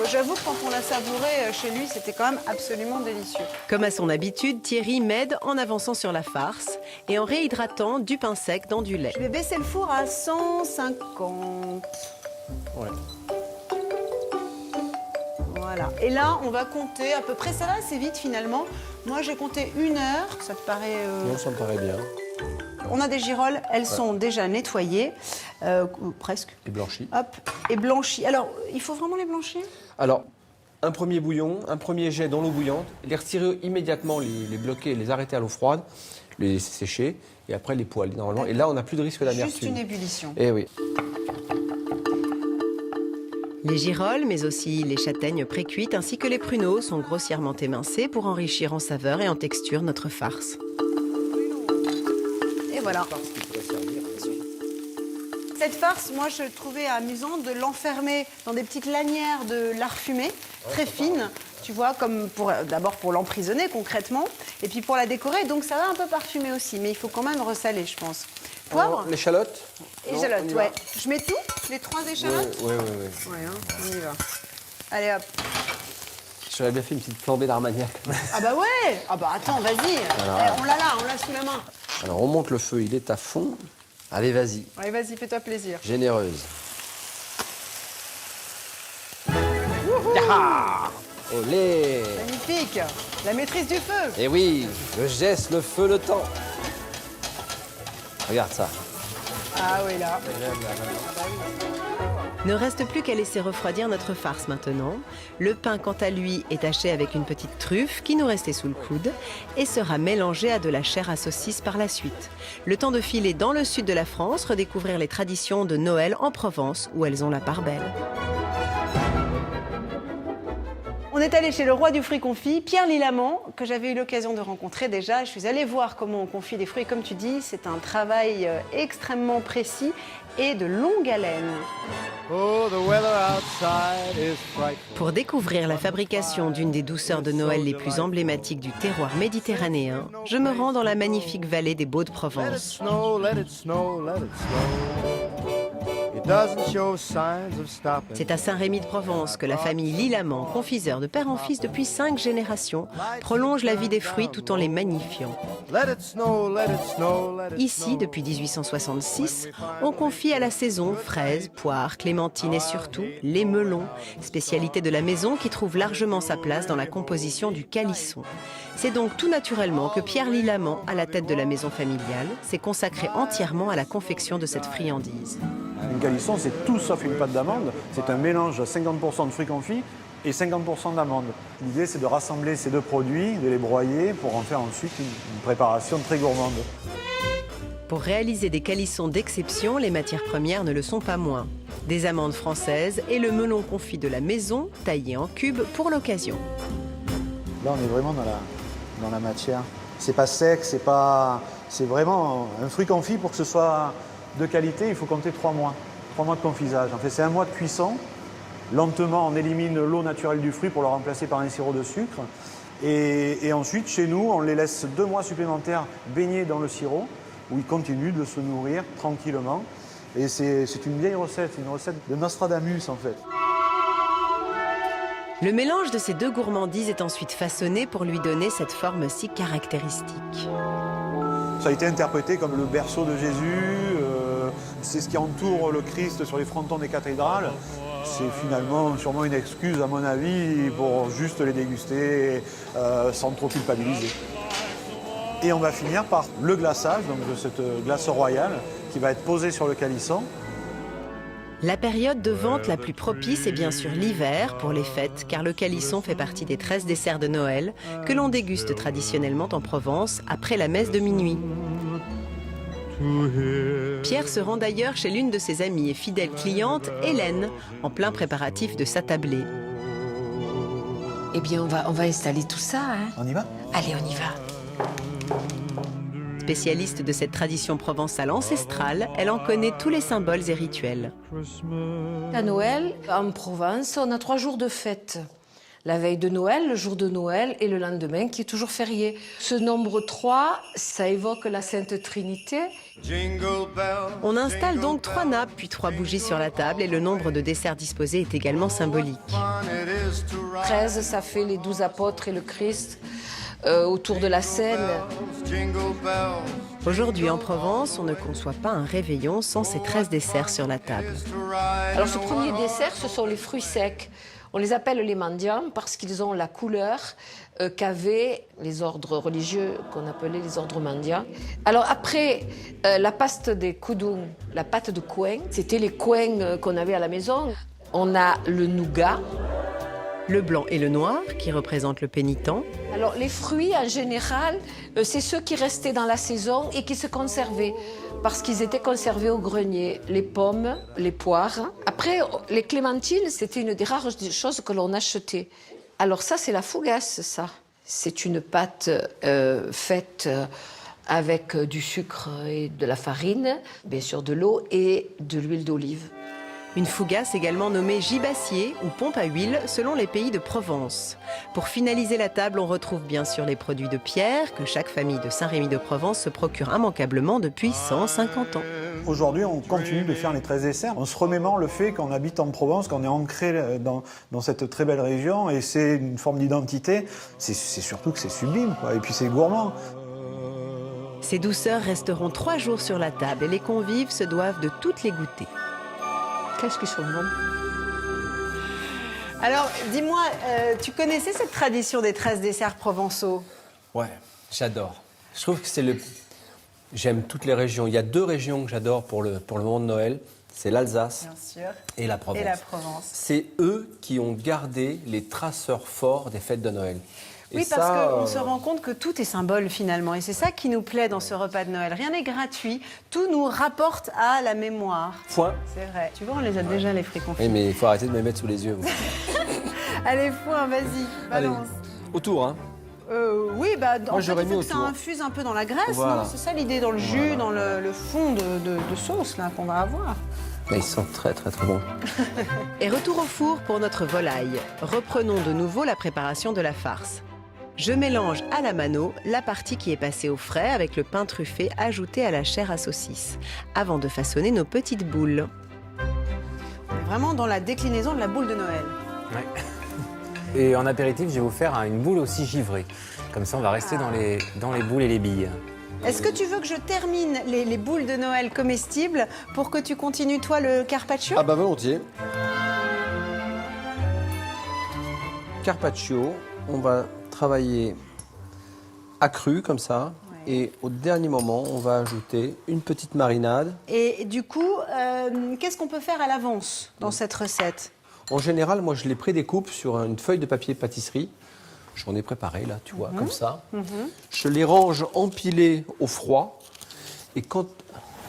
J'avoue que quand on l'a savouré chez lui, c'était quand même absolument délicieux. Comme à son habitude, Thierry m'aide en avançant sur la farce et en réhydratant du pain sec dans du lait. Je vais baisser le four à 150. Ouais. Voilà. Et là, on va compter à peu près, ça va assez vite finalement. Moi, j'ai compté 1 heure, ça te paraît... Non, ça me paraît bien. On a des girolles, elles sont déjà nettoyées, presque. Et blanchi. Hop, et blanchies. Alors, il faut vraiment les blanchir? Alors, un premier bouillon, un premier jet dans l'eau bouillante, les retirer immédiatement, les bloquer, les arrêter à l'eau froide, les laisser sécher, et après les poêler normalement. Et là, on n'a plus de risque Juste d'amertume. une ébullition. Eh oui. Les girolles, mais aussi les châtaignes précuites ainsi que les pruneaux sont grossièrement émincés pour enrichir en saveur et en texture notre farce. Et voilà. Cette farce, moi, je trouvais amusant de l'enfermer dans des petites lanières de lard fumé, très fines, tu vois, comme d'abord pour l'emprisonner concrètement, et puis pour la décorer. Donc ça va un peu parfumer aussi, mais il faut quand même ressaler, je pense. Poivre, L'échalote. échalote, on y va. ouais. Je mets tout, les 3 échalotes. Oui. Ouais, hein, on y va. Allez hop. J'aurais bien fait une petite flambée d'armagnac. Ah bah ouais. Ah bah attends, vas-y. Eh, on l'a là, on l'a sous la main. Alors, on monte le feu, il est à fond. Allez, vas-y, Allez, vas-y, fais-toi plaisir. généreuse. Ah, olé. Magnifique. La maîtrise du feu. Eh oui, le geste, le feu, le temps. Regarde ça. Ah oui, là. Ne reste plus qu'à laisser refroidir notre farce maintenant. Le pain, quant à lui, est haché avec une petite truffe qui nous restait sous le coude et sera mélangé à de la chair à saucisse par la suite. Le temps de filer dans le sud de la France, redécouvrir les traditions de Noël en Provence où elles ont la part belle. On est allé chez le roi du fruit confit, Pierre Lilamant, que j'avais eu l'occasion de rencontrer déjà. Je suis allée voir comment on confit des fruits. Comme tu dis, c'est un travail extrêmement précis et de longue haleine. Pour découvrir la fabrication d'une des douceurs de Noël les plus emblématiques du terroir méditerranéen, je me rends dans la magnifique vallée des Baux-de-Provence. C'est à Saint-Rémy-de-Provence que la famille Lilamant, confiseur de père en fils depuis 5 générations, prolonge la vie des fruits tout en les magnifiant. Ici, depuis 1866, on confie à la saison fraises, poires, clémentines et surtout les melons, spécialité de la maison qui trouve largement sa place dans la composition du calisson. C'est donc tout naturellement que Pierre Lilamant, à la tête de la maison familiale, s'est consacré entièrement à la confection de cette friandise. Un calisson, c'est tout sauf une pâte d'amande. C'est un mélange de 50% de fruits confits et 50% d'amandes. L'idée, c'est de rassembler ces deux produits, de les broyer pour en faire ensuite une préparation très gourmande. Pour réaliser des calissons d'exception, les matières premières ne le sont pas moins. Des amandes françaises et le melon confit de la maison, taillé en cubes pour l'occasion. Là, on est vraiment dans la matière. C'est pas sec, c'est vraiment un fruit confit. Pour que ce soit de qualité, il faut compter 3 mois. 3 mois de confisage. En fait, c'est 1 mois de cuisson. Lentement, on élimine l'eau naturelle du fruit pour le remplacer par un sirop de sucre. Et ensuite, chez nous, on les laisse 2 mois supplémentaires baignés dans le sirop, où ils continuent de se nourrir tranquillement. Et c'est une vieille recette, une recette de Nostradamus en fait. Le mélange de ces deux gourmandises est ensuite façonné pour lui donner cette forme si caractéristique. Ça a été interprété comme le berceau de Jésus, c'est ce qui entoure le Christ sur les frontons des cathédrales. C'est finalement sûrement une excuse, à mon avis, pour juste les déguster sans trop culpabiliser. Et on va finir par le glaçage, donc de cette glace royale, qui va être posée sur le calisson. La période de vente la plus propice est bien sûr l'hiver pour les fêtes, car le calisson fait partie des 13 desserts de Noël que l'on déguste traditionnellement en Provence après la messe de minuit. Pierre se rend d'ailleurs chez l'une de ses amies et fidèles clientes, Hélène, en plein préparatif de sa tablée. Eh bien, on va installer tout ça. Hein. On y va ? Allez, on y va. Spécialiste de cette tradition provençale ancestrale, elle en connaît tous les symboles et rituels. À Noël, en Provence, on a 3 jours de fête. La veille de Noël, le jour de Noël et le lendemain qui est toujours férié. Ce nombre 3, ça évoque la Sainte Trinité. On installe donc 3 nappes puis 3 bougies sur la table et le nombre de desserts disposés est également symbolique. 13, ça fait les 12 apôtres et le Christ autour de la scène. Aujourd'hui en Provence, on ne conçoit pas un réveillon sans ces 13 desserts sur la table. Alors ce premier dessert, ce sont les fruits secs. On les appelle les mendiants parce qu'ils ont la couleur qu'avaient les ordres religieux qu'on appelait les ordres mendiants. Alors après, la pâte des kudung, la pâte de coing, c'était les coings qu'on avait à la maison. On a le nougat. Le blanc et le noir, qui représentent le pénitent. Alors les fruits, en général, c'est ceux qui restaient dans la saison et qui se conservaient, parce qu'ils étaient conservés au grenier. Les pommes, les poires. Après, les clémentines, c'était une des rares choses que l'on achetait. Alors ça, c'est la fougasse, ça. C'est une pâte faite avec du sucre et de la farine, bien sûr de l'eau et de l'huile d'olive. Une fougasse également nommée gibassier ou pompe à huile selon les pays de Provence. Pour finaliser la table, on retrouve bien sûr les produits de Pierre que chaque famille de Saint-Rémy-de-Provence se procure immanquablement depuis 150 ans. Aujourd'hui, on continue de faire les 13 desserts. On se remémore le fait qu'on habite en Provence, qu'on est ancré dans cette très belle région et c'est une forme d'identité. C'est surtout que c'est sublime, quoi. Et puis c'est gourmand. Ces douceurs resteront 3 jours sur la table et les convives se doivent de toutes les goûter. Qu'est-ce qu'ils sont bons. Alors, dis-moi, tu connaissais cette tradition des 13 desserts provençaux? Ouais, j'adore. Je trouve que j'aime toutes les régions. Il y a 2 régions que j'adore pour le moment de Noël. C'est l'Alsace et la Provence. C'est eux qui ont gardé les traceurs forts des fêtes de Noël. Oui, parce qu'on se rend compte que tout est symbole finalement. Et c'est ça qui nous plaît dans ce repas de Noël. Rien n'est gratuit. Tout nous rapporte à la mémoire. Point. C'est vrai. Tu vois, on les a déjà, les fruits confits. Oui, mais il faut arrêter de me mettre sous les yeux. Allez, foin, vas-y, balance. Autour, hein. Oui, bah, en fait, j'aurais il mis faut que ça autour. infuse un peu dans la graisse, Voilà. non? C'est ça l'idée, dans le jus, dans le fond de sauce là qu'on va avoir. Ils sont très très très bons. Et retour au four pour notre volaille. Reprenons de nouveau la préparation de la farce. Je mélange à la mano la partie qui est passée au frais avec le pain truffé ajouté à la chair à saucisse, avant de façonner nos petites boules. On est vraiment dans la déclinaison de la boule de Noël. Ouais. Et en apéritif, je vais vous faire une boule aussi givrée. Comme ça, on va rester dans les boules et les billes. Est-ce que tu veux que je termine les boules de Noël comestibles pour que tu continues, toi, le carpaccio? Ah bah volontiers. Carpaccio, on va travailler accru comme ça. Ouais. Et au dernier moment, on va ajouter une petite marinade. Et du coup, qu'est-ce qu'on peut faire à l'avance dans cette recette? En général, moi, je les prédécoupe sur une feuille de papier pâtisserie. J'en ai préparé, là, tu vois, comme ça. Je les range empilés au froid. Et quand,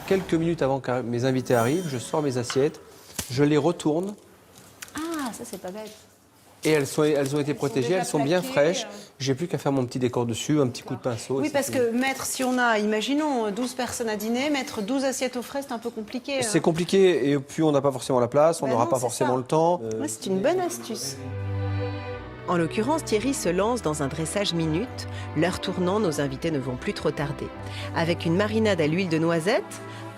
quelques minutes avant que mes invités arrivent, je sors mes assiettes, je les retourne. Ah, ça, c'est pas bête. Et elles ont été protégées, déjà elles sont bien plaquées, fraîches. J'ai plus qu'à faire mon petit décor dessus, un petit coup de pinceau. et Oui, c'est parce fini. que mettre, si on a, imaginons, 12 personnes à dîner, mettre 12 assiettes au frais, c'est un peu compliqué. C'est compliqué et puis on n'a pas forcément la place, on Bah n'aura non, pas c'est forcément ça. le temps. Ouais, c'est une bonne astuce. En l'occurrence, Thierry se lance dans un dressage minute. L'heure tournant, nos invités ne vont plus trop tarder. Avec une marinade à l'huile de noisette,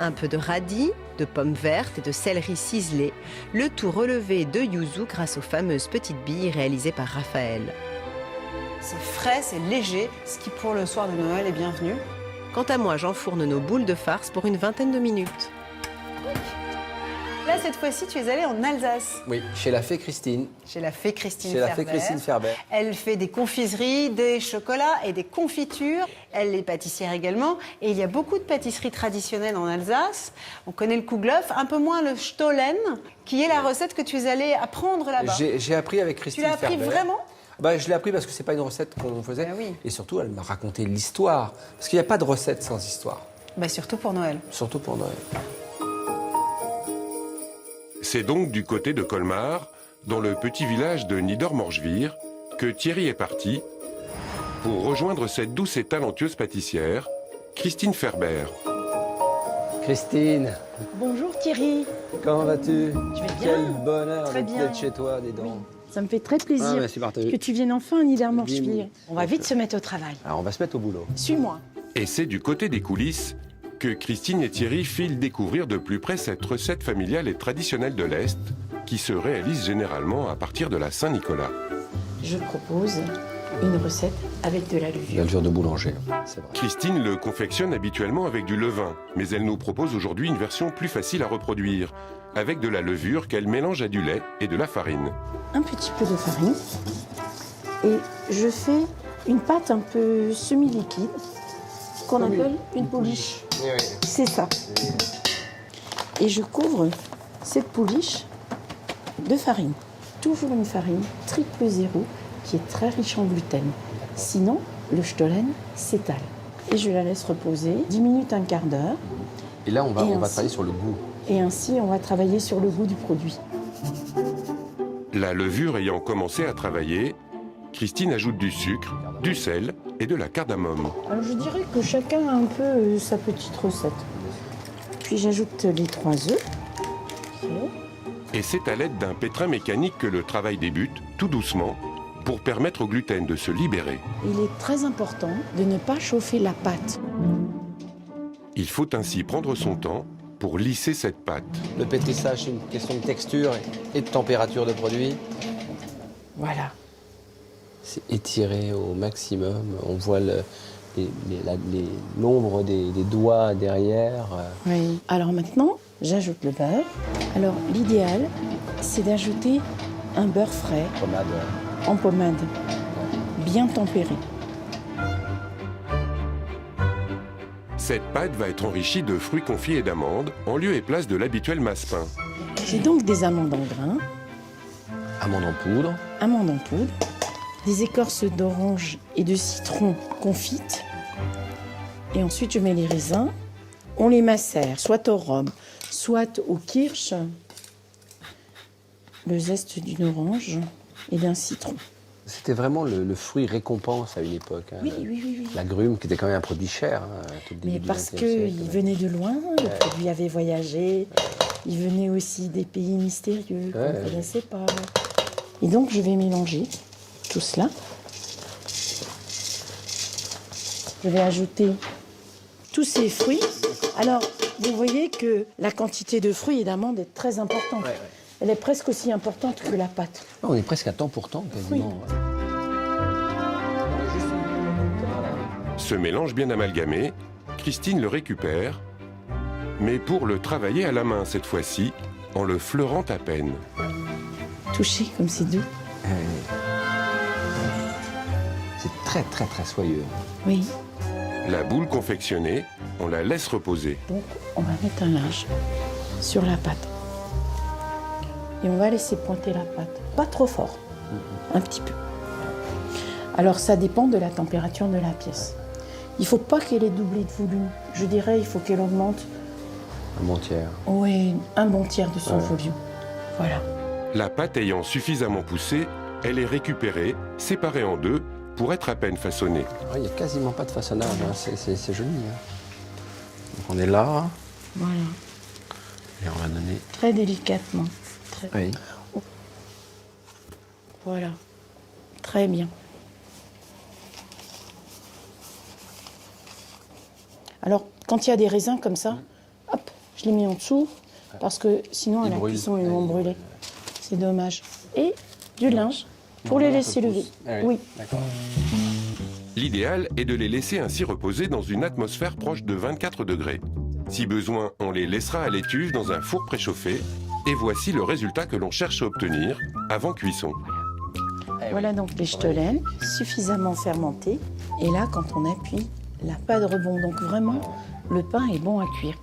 un peu de radis, de pommes vertes et de céleri ciselé, le tout relevé de yuzu grâce aux fameuses petites billes réalisées par Raphaël. C'est frais, c'est léger, ce qui pour le soir de Noël est bienvenu. Quant à moi, j'enfourne nos boules de farce pour une vingtaine de minutes. Là, cette fois-ci, tu es allée en Alsace, Oui, chez la fée Christine. chez la fée Christine Chez la fée Ferber. Christine Ferber. Elle fait des confiseries, des chocolats et des confitures. Elle est pâtissière également. Et il y a beaucoup de pâtisseries traditionnelles en Alsace. On connaît le Kuhgloff, un peu moins le Stollen, qui est la recette que tu es allée apprendre là-bas. J'ai appris avec Tu Christine l'as appris Ferber. vraiment? Bah, je l'ai appris parce que c'est pas une recette qu'on faisait. Ben oui. Et surtout, elle m'a raconté l'histoire. Parce qu'il n'y a pas de recette sans histoire. Bah, surtout pour Noël. Surtout pour Noël. C'est donc du côté de Colmar, dans le petit village de Niedermorschwihr, que Thierry est parti pour rejoindre cette douce et talentueuse pâtissière, Christine Ferber. Christine, Bonjour Thierry, comment vas-tu? je vais bien. Quel bonheur Très bien. d'être chez toi, dis donc. Ça me fait très plaisir merci, partagé. que tu viennes enfin à Niedermorschwihr. Bien. On va vite se mettre au travail. Alors, on va se mettre au boulot. Suis-moi. Et c'est du côté des coulisses que Christine et Thierry filent découvrir de plus près cette recette familiale et traditionnelle de l'Est, qui se réalise généralement à partir de la Saint-Nicolas. Je propose une recette avec de la levure. La levure de boulanger, c'est vrai. Christine le confectionne habituellement avec du levain, mais elle nous propose aujourd'hui une version plus facile à reproduire, avec de la levure qu'elle mélange à du lait et de la farine. Un petit peu de farine. Et je fais une pâte un peu semi-liquide qu'on appelle une pouliche. C'est ça. Et je couvre cette pouliche de farine. Toujours une farine triple zéro qui est très riche en gluten. Sinon, le Stollen s'étale. Et je la laisse reposer 10 minutes, un quart d'heure. Et là, on va ainsi- travailler sur le goût. Et ainsi, on va travailler sur le goût du produit. La levure ayant commencé à travailler, Christine ajoute du sucre, du sel et de la cardamome. Alors, je dirais que chacun a un peu sa petite recette. Puis j'ajoute les 3 œufs. Ok. Et c'est à l'aide d'un pétrin mécanique que le travail débute, tout doucement, pour permettre au gluten de se libérer. Il est très important de ne pas chauffer la pâte. Il faut ainsi prendre son temps pour lisser cette pâte. Le pétrissage, c'est une question de texture et de température de produit. Voilà. C'est étiré au maximum. On voit l'ombre des doigts derrière. Oui. Alors maintenant, j'ajoute le beurre. Alors l'idéal, c'est d'ajouter un beurre frais Pommade. en pommade, bien tempéré. Cette pâte va être enrichie de fruits confits et d'amandes, en lieu et place de l'habituel masse-pain. J'ai donc des amandes en grains, Amande en poudre. amandes en poudre, des écorces d'orange et de citron confites. Et ensuite, je mets les raisins. On les macère, soit au rhum, soit au kirsch. Le zeste d'une orange. et d'un citron. C'était vraiment le fruit récompense à une époque. Hein. Oui. L'agrume, qui était quand même un produit cher. Hein, tout le début Mais du parce XXe siècle. qu'il venait de loin, le produit avait voyagé, il venait aussi des pays mystérieux qu'on ne connaissait pas. Et donc je vais mélanger tout cela. Je vais ajouter tous ces fruits. Alors, vous voyez que la quantité de fruits et d'amandes est très importante. Elle est presque aussi importante que la pâte. On est presque à temps pour temps, quasiment. Oui. Ce mélange bien amalgamé, Christine le récupère, mais pour le travailler à la main cette fois-ci, en le fleurant à peine. Toucher comme c'est doux. C'est très, très, très soyeux. Oui. La boule confectionnée, on la laisse reposer. Donc, on va mettre un linge sur la pâte. Et on va laisser pointer la pâte. Pas trop fort, un petit peu. Alors, ça dépend de la température de la pièce. Il ne faut pas qu'elle ait doublé de volume. Je dirais, il faut qu'elle augmente. Un bon tiers. Oui, un bon tiers de son volume. Voilà. La pâte ayant suffisamment poussé, elle est récupérée, séparée en deux, pour être à peine façonnée. Il n'y a quasiment pas de façonnage, hein. C'est joli. Hein. Donc on est là. Voilà. Et on va donner... Très délicatement. Oui. Voilà. Très bien. Alors, quand il y a des raisins comme ça, hop, je les mets en dessous, parce que sinon, à la cuisson, ils vont brûler. C'est dommage. Et du linge pour les laisser lever. Oui. D'accord. L'idéal est de les laisser ainsi reposer dans une atmosphère proche de 24 degrés. Si besoin, on les laissera à l'étuve dans un four préchauffé. Et voici le résultat que l'on cherche à obtenir avant cuisson. Voilà donc les ch'telaines, suffisamment fermentées. Et là, quand on appuie, la pâte rebond. Donc vraiment, le pain est bon à cuire.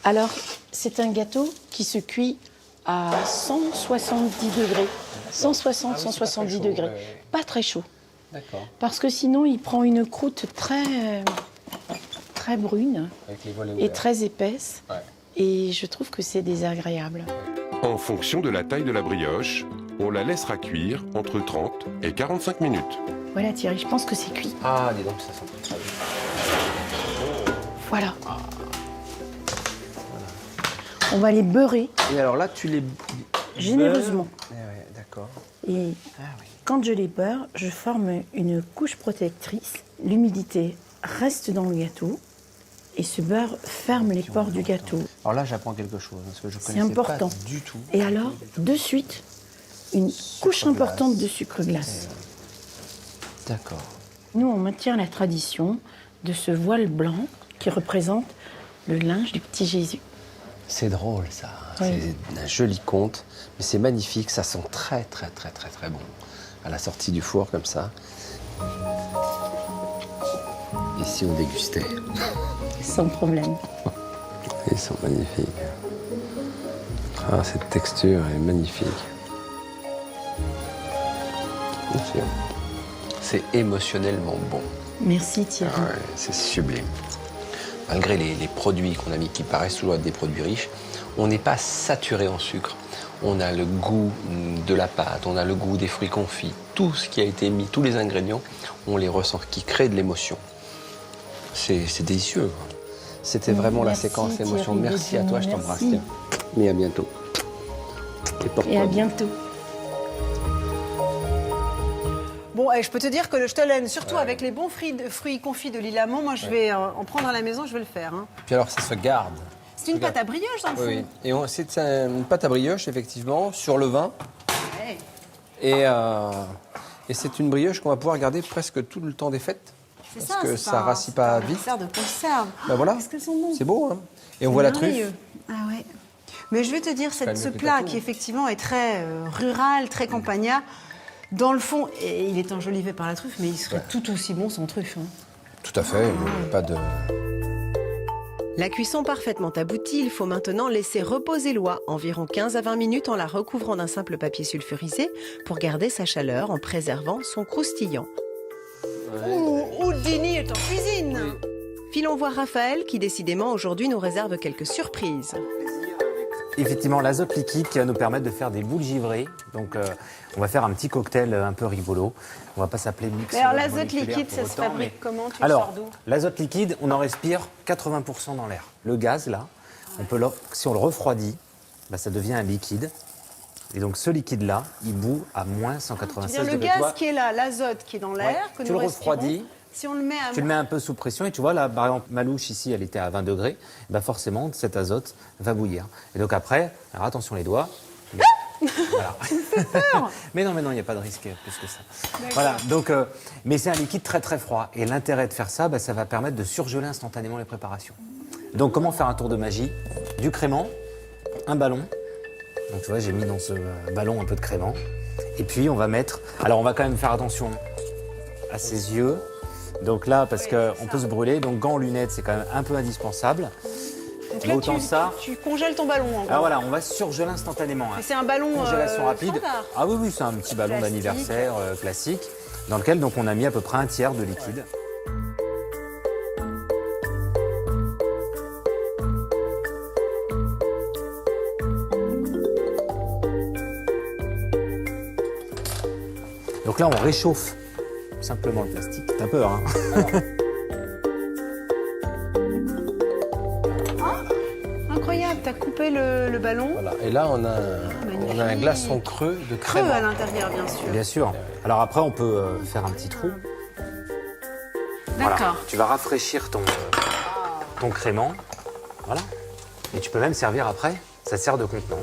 Alors, c'est un gâteau qui se cuit à 170 degrés. 160, 170 degrés. Pas très chaud. D'accord. Parce que sinon, il prend une croûte très brune et très épaisse. Ouais. Et je trouve que c'est désagréable. En fonction de la taille de la brioche, on la laissera cuire entre 30 et 45 minutes. Voilà Thierry, je pense que c'est cuit. Ah, dis donc, ça sent très bien. Voilà. On va les beurrer. Et alors là, tu les... Généreusement. Ouais, d'accord. Et quand je les beurre, je forme une couche protectrice. L'humidité reste dans le gâteau. Et ce beurre ferme les pores du gâteau. Alors là, j'apprends quelque chose, parce que je c'est connaissais important. pas du tout. Et alors, de suite, une couche importante de sucre glace. D'accord. Nous, on maintient la tradition de ce voile blanc qui représente le linge du petit Jésus. C'est drôle, ça. Oui. C'est un joli conte, mais c'est magnifique. Ça sent très, très, très, très, très bon. À la sortie du four, comme ça. Et si on dégustait? Sans problème. Ils sont magnifiques. Ah, cette texture est magnifique. C'est émotionnellement bon. Merci Thierry. Ah ouais, c'est sublime. Malgré les produits qu'on a mis, qui paraissent toujours être des produits riches, on n'est pas saturé en sucre. On a le goût de la pâte, on a le goût des fruits confits. Tout ce qui a été mis, tous les ingrédients, on les ressent, qui créent de l'émotion. C'est délicieux. C'était vraiment la séquence émotion. Merci à toi, je t'embrasse. Et à bientôt. Et à bientôt. Bon, je peux te dire que le Stelen, surtout avec les bons fruits confits de Lilamont, moi je vais en prendre à la maison, je vais le faire. Hein. Puis alors, ça se garde. C'est une pâte à brioche dans le fond. Oui, et c'est une pâte à brioche, effectivement, sur le vin. Ouais. Et c'est une brioche qu'on va pouvoir garder presque tout le temps des fêtes. C'est parce que ça rassit pas vite. C'est de conserve. Ben voilà. Qu'est-ce qu'elles sont bons. C'est beau, hein. Et on voit la truffe. Ah ouais. Mais je vais te dire, ce plat qui effectivement est très rural, très campagnard, dans le fond, et il est enjolivé par la truffe, mais il serait tout aussi bon sans truffe. Hein. Tout à fait, pas de... La cuisson parfaitement aboutie, il faut maintenant laisser reposer l'oie environ 15 à 20 minutes en la recouvrant d'un simple papier sulfurisé pour garder sa chaleur en préservant son croustillant. Houdini est en cuisine. Filons voir Raphaël qui décidément aujourd'hui nous réserve quelques surprises. effectivement l'azote liquide qui va nous permettre de faire des boules givrées. Donc on va faire un petit cocktail un peu rigolo. On va pas s'appeler mix. Mais alors l'azote liquide, ça se fabrique comment? Tu le sors d'où? L'azote liquide, on en respire 80% dans l'air. Le gaz, là, si on le refroidit, bah, ça devient un liquide. Et donc ce liquide-là, il bout à moins 196 degrés. Le gaz qui est là, l'azote qui est dans l'air, que tu nous le refroidis. Si on le met tu le mets un peu sous pression et tu vois là, par exemple, ma louche ici, elle était à 20 degrés. Bah forcément, cet azote va bouillir. Et donc après, alors attention les doigts. Voilà. Tu me fais peur. Mais non, il n'y a pas de risque plus que ça. Voilà. Donc, mais c'est un liquide très très froid. Et l'intérêt de faire ça, bah, ça va permettre de surgeler instantanément les préparations. Donc comment faire un tour de magie? Du crément, un ballon. Donc tu vois, j'ai mis dans ce ballon un peu de crément. Et puis on va mettre. Alors on va quand même faire attention à ses yeux. Donc là, parce qu'on peut se brûler, donc gants, lunettes, c'est quand même un peu indispensable. Donc là, autant tu congèles ton ballon. En gros. Alors voilà, on va surgeler instantanément. Mais c'est un ballon congélation rapide. standard. Ah oui, c'est un petit ballon d'anniversaire classique, dans lequel donc on a mis à peu près un tiers de liquide. Donc là, on réchauffe simplement le plastique. T'as peur, hein? Incroyable, t'as coupé le ballon. Voilà. Et là, on a un glaçon creux de crème. Creux à l'intérieur, bien sûr. Bien sûr. Alors après, on peut faire un petit trou. D'accord. Voilà. Tu vas rafraîchir ton crément. Voilà. Et tu peux même servir après. Ça sert de contenant.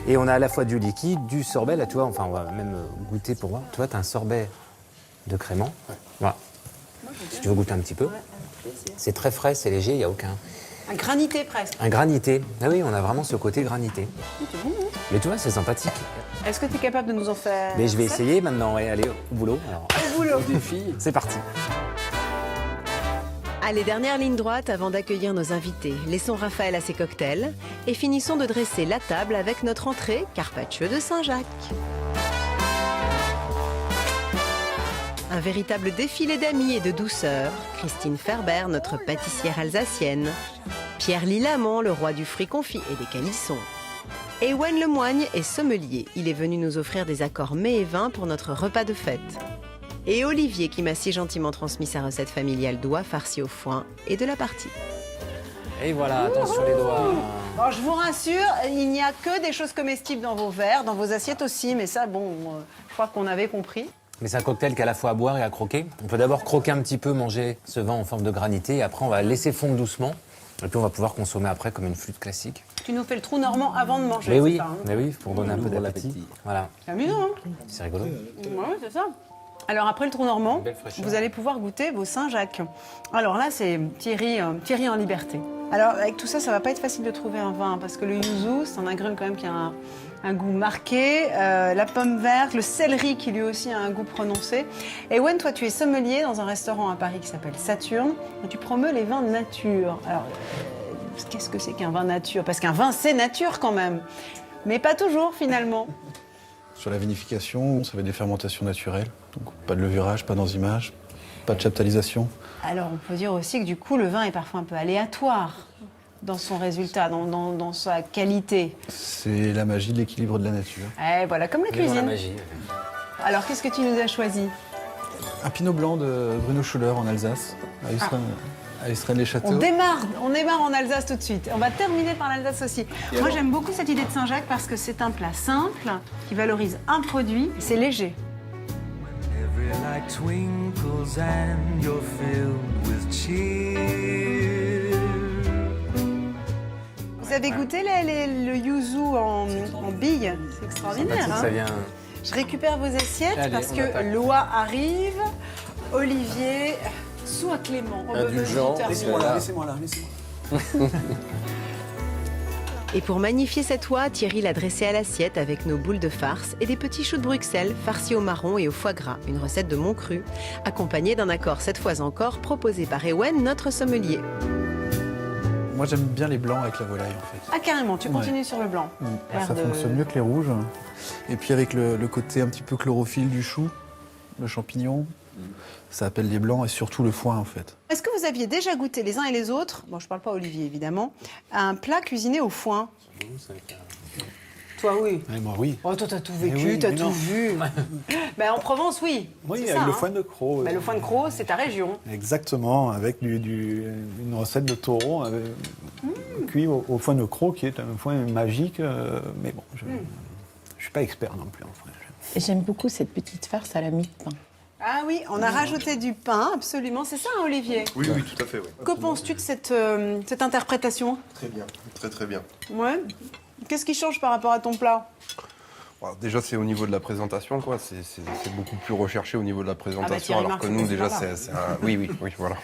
Et on a à la fois du liquide, du sorbet. Là, tu vois, enfin, on va même goûter pour voir. Tu vois, tu as un sorbet de crément. Voilà. Si tu veux goûter un petit peu. C'est très frais, c'est léger, il n'y a aucun... Un granité presque. Un granité. Ah oui, on a vraiment ce côté granité. C'est bon, hein? Mais tu vois, c'est sympathique. Est-ce que tu es capable de nous en faire? Mais je vais essayer maintenant. Ouais, allez, au boulot. Alors, au boulot. Défi. C'est parti. Allez, dernière ligne droite avant d'accueillir nos invités. Laissons Raphaël à ses cocktails et finissons de dresser la table avec notre entrée carpaccio de Saint-Jacques. Un véritable défilé d'amis et de douceur. Christine Ferber, notre pâtissière alsacienne. Pierre Lilamont, le roi du fruit confit et des calissons. Ewen Lemoigne est sommelier. Il est venu nous offrir des accords mets et vins pour notre repas de fête. Et Olivier, qui m'a si gentiment transmis sa recette familiale d'oie farcie au foin et de la partie. Et voilà, attention les doigts. Bon, je vous rassure, il n'y a que des choses comestibles dans vos verres, dans vos assiettes aussi, mais ça, bon, je crois qu'on avait compris. Mais c'est un cocktail qui est à la fois à boire et à croquer. On peut d'abord croquer un petit peu, manger ce vin en forme de granité, et après on va laisser fondre doucement. Et puis on va pouvoir consommer après comme une flûte classique. Tu nous fais le trou normand avant de manger. Mais oui, ça, hein. mais oui, pour donner un peu d'appétit. Voilà. C'est amusant, hein? C'est rigolo. Oui, c'est ça. Alors après le trou normand, vous allez pouvoir goûter vos Saint-Jacques. Alors là, c'est Thierry en liberté. Alors avec tout ça, ça va pas être facile de trouver un vin, parce que le yuzu, c'est un agrume quand même qui a un goût marqué, la pomme verte, le céleri qui lui aussi a un goût prononcé. Et Ewen, toi tu es sommelier dans un restaurant à Paris qui s'appelle Saturne, et tu promeus les vins de nature. Alors, qu'est-ce que c'est qu'un vin nature? Parce qu'un vin, c'est nature quand même, mais pas toujours finalement. Sur la vinification, ça va être des fermentations naturelles, donc pas de levurage, pas d'enzymage, pas de chaptalisation. Alors on peut dire aussi que du coup le vin est parfois un peu aléatoire dans son résultat, dans sa qualité. C'est la magie de l'équilibre de la nature. Eh, voilà, comme la cuisine. La magie. Alors qu'est-ce que tu nous as choisi? Un pinot blanc de Bruno Schuller en Alsace, à Estrènes-les-Châteaux. On démarre en Alsace tout de suite. On va terminer par l'Alsace aussi. Moi j'aime beaucoup cette idée de Saint-Jacques parce que c'est un plat simple qui valorise un produit, c'est léger. Vous avez goûté le yuzu en billes? C'est extraordinaire. Hein, ça vient... Je récupère vos assiettes. Allez, parce que Loa arrive, Olivier, soit Clément. Indulgent. Laissez-moi là. Et pour magnifier cette oie, Thierry l'a dressée à l'assiette avec nos boules de farce et des petits choux de Bruxelles farcis au marron et au foie gras, une recette de Montcru, accompagnée d'un accord cette fois encore proposé par Ewen, notre sommelier. Moi j'aime bien les blancs avec la volaille en fait. Ah carrément, tu continues sur le blanc. Ça fonctionne mieux que les rouges. Et puis avec le côté un petit peu chlorophylle du chou, le champignon, Ça appelle les blancs et surtout le foin en fait. Est-ce que vous aviez déjà goûté les uns et les autres, bon je parle pas Olivier évidemment, à un plat cuisiné au foin? Toi oui. Moi oui. Oh toi t'as tout vécu, oui, t'as mais tout non. vu. Ben, en Provence oui. Oui, c'est avec ça, le hein. foin de croc. Ben, le foin de croc c'est ta région. Exactement, avec une recette de taureau cuit au foin de croc, qui est un foin magique, mais bon, je ne suis pas expert non plus en foin. J'aime beaucoup cette petite farce à la mie de pain. Ah oui, on a rajouté du pain, absolument. C'est ça, hein, Olivier? Oui, oui, tout à fait. Oui. Que penses-tu de cette interprétation? Très bien, très bien. Ouais. Qu'est-ce qui change par rapport à ton plat? Alors, déjà, c'est au niveau de la présentation, quoi. C'est beaucoup plus recherché au niveau de la présentation, Thierry alors Marx, que nous, c'est déjà, pas là. c'est un... Oui, voilà.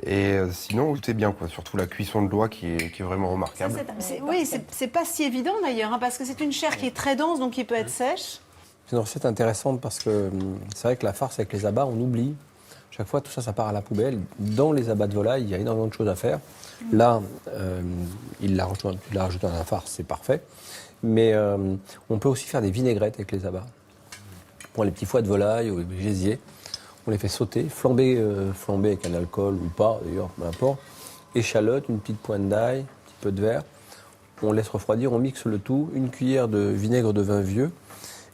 Et sinon, tout est bien, quoi. Surtout la cuisson de l'oie qui est vraiment remarquable. Oui, c'est pas si évident d'ailleurs, hein, parce que c'est une chair qui est très dense, donc qui peut être sèche. C'est une recette intéressante parce que c'est vrai que la farce avec les abats, on oublie. Chaque fois, tout ça, ça part à la poubelle. Dans les abats de volaille, il y a énormément de choses à faire. Là, il l'a rajouté dans la farce, c'est parfait. Mais on peut aussi faire des vinaigrettes avec les abats. Pour les petits foies de volaille ou les gésiers, on les fait sauter, flamber avec un alcool ou pas, d'ailleurs, peu importe. Échalote, une petite pointe d'ail, un petit peu de verre. On laisse refroidir, on mixe le tout, une cuillère de vinaigre de vin vieux.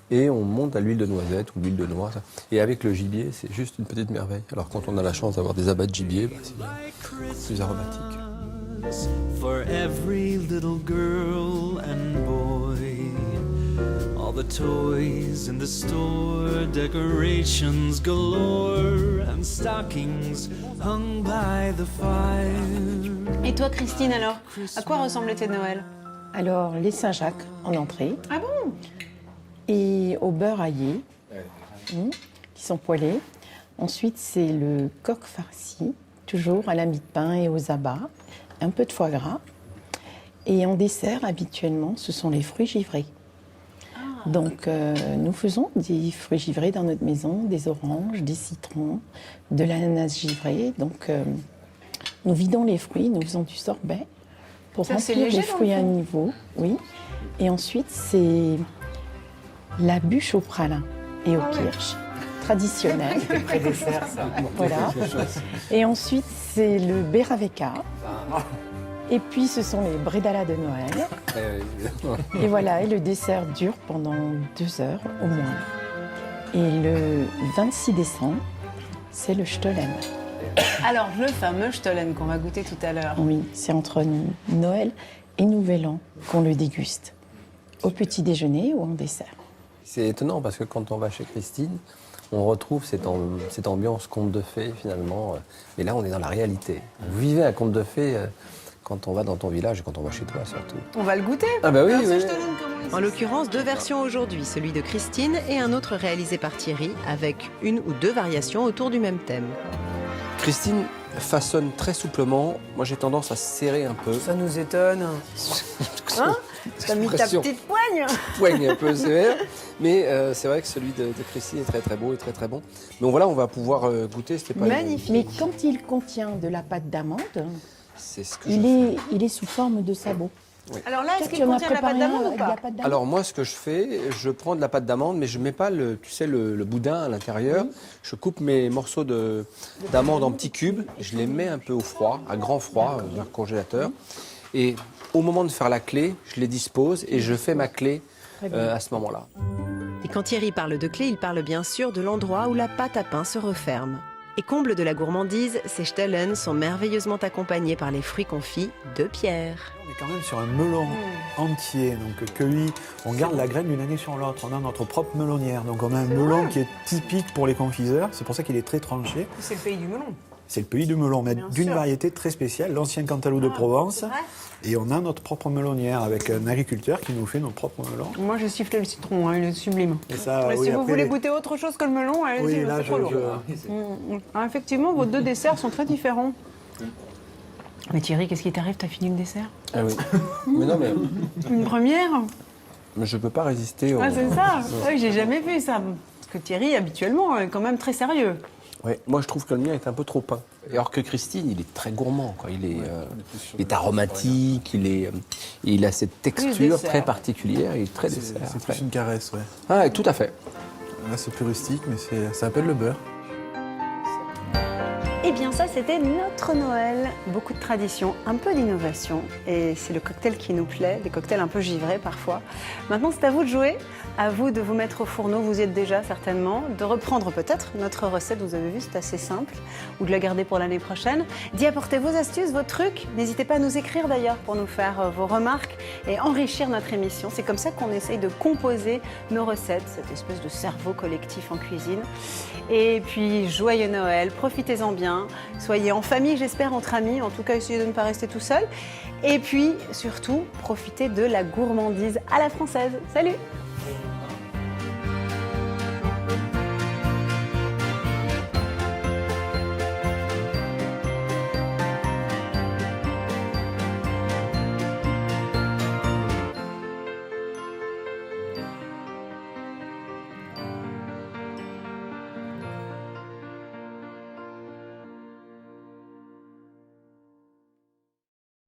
Et on monte à l'huile de noisette ou l'huile de noix. Ça. Et avec le gibier, c'est juste une petite merveille. Alors quand on a la chance d'avoir des abats de gibier, c'est plus aromatique. For every little girl and boy, all the toys in the store, decorations galore, and stockings hung by the fire. Et toi, Christine, alors, à quoi ressemblaient tes Noëls? Alors, les Saint-Jacques en entrée. Ah bon? Et au beurre aillé, qui sont poêlés. Ensuite, c'est le coq farci, toujours à la mie de pain et aux abats, un peu de foie gras. Et en dessert, habituellement, ce sont les fruits givrés. Donc, nous faisons des fruits givrés dans notre maison, des oranges, des citrons, de l'ananas givré. Donc, nous vidons les fruits, nous faisons du sorbet pour Ça, c'est remplir léger, les fruits à niveau. Oui. Et ensuite, c'est la bûche au pralin et au kirsch, traditionnelle. Pré-dessert, ça. Voilà. Et ensuite, c'est le beraveka. Et puis, ce sont les bredala de Noël. Et voilà, et le dessert dure pendant 2 heures au moins. Et le 26 décembre, c'est le Stollen. Alors, le fameux Stollen qu'on va goûter tout à l'heure. Oui, c'est entre Noël et Nouvel An qu'on le déguste. Au petit déjeuner ou en dessert. C'est étonnant parce que quand on va chez Christine, on retrouve cette ambiance conte de fées finalement. Mais là, on est dans la réalité. Vous vivez un conte de fées quand on va dans ton village et quand on va chez toi surtout. On va le goûter. Ah bah oui, Alors, ce oui. Stollen, comment il En l'occurrence, 2 versions aujourd'hui, celui de Christine et un autre réalisé par Thierry, avec 1 ou 2 variations autour du même thème. Christine façonne très souplement. Moi, j'ai tendance à serrer un peu. Ça nous étonne. Hein? T'as mis ta Expression. petite poigne. Poigne un peu sévère. Mais c'est vrai que celui de Christine est très très beau et très très bon. Mais voilà, on va pouvoir goûter. C'était pas Magnifique. Mais quand il contient de la pâte d'amande, c'est ce que il est sous forme de sabot. Oui. Alors là, est-ce Toi, qu'il tu en as contient de la pâte préparé d'amande un ou avec de la pas? pâte d'amande? Alors moi, ce que je fais, je prends de la pâte d'amande, mais je mets pas le boudin à l'intérieur. Je coupe mes morceaux d'amande en petits cubes. Je les mets un peu au froid, à grand froid, dans le congélateur. Et au moment de faire la clé, je les dispose et je fais ma clé à ce moment-là. Et quand Thierry parle de clé, il parle bien sûr de l'endroit où la pâte à pain se referme. Et comble de la gourmandise, ces Stollen sont merveilleusement accompagnés par les fruits confits de Pierre. On est quand même sur un melon entier, donc cueilli. On garde la graine d'une année sur l'autre. On a notre propre melonnière. Donc on a un melon qui est typique pour les confiseurs. C'est pour ça qu'il est très tranché. C'est le pays du melon. C'est le pays du melon, mais Bien d'une sûr. variété très spéciale, l'ancien Cantalou de Provence. C'est vrai. Et on a notre propre melonnière avec un agriculteur qui nous fait nos propres melons. Moi, j'ai sifflé le citron, il est sublime. Et ça, Mais oui, si vous après, voulez les- goûter autre chose que le melon, allez-y, Oui, c'est là, trop lourd. Ah, effectivement, vos 2 desserts sont très différents. Mais Thierry, qu'est-ce qui t'arrive? T'as fini le dessert? Ah oui. Mais non, mais Une première? je peux pas résister au... Ah, c'est ça. Oui, j'ai jamais vu ça. Parce que Thierry, habituellement, est quand même très sérieux. Ouais, moi je trouve que le mien est un peu trop peint. Alors que Christine, il est très gourmand, quoi. Il est aromatique, il a cette texture dessert. très particulière, il est très dessert. C'est après. plus une caresse, ouais. Ah, tout à fait. Là, c'est plus rustique, mais ça s'appelle le beurre. Eh bien ça, c'était notre Noël. Beaucoup de traditions, un peu d'innovation. Et c'est le cocktail qui nous plaît, des cocktails un peu givrés parfois. Maintenant, c'est à vous de jouer, à vous de vous mettre au fourneau, vous y êtes déjà certainement, de reprendre peut-être notre recette, vous avez vu, c'est assez simple, ou de la garder pour l'année prochaine, d'y apporter vos astuces, vos trucs. N'hésitez pas à nous écrire d'ailleurs pour nous faire vos remarques et enrichir notre émission. C'est comme ça qu'on essaye de composer nos recettes, cette espèce de cerveau collectif en cuisine. Et puis, joyeux Noël, profitez-en bien, soyez en famille, j'espère, entre amis, en tout cas, essayez de ne pas rester tout seul. Et puis, surtout, profitez de la gourmandise à la française. Salut!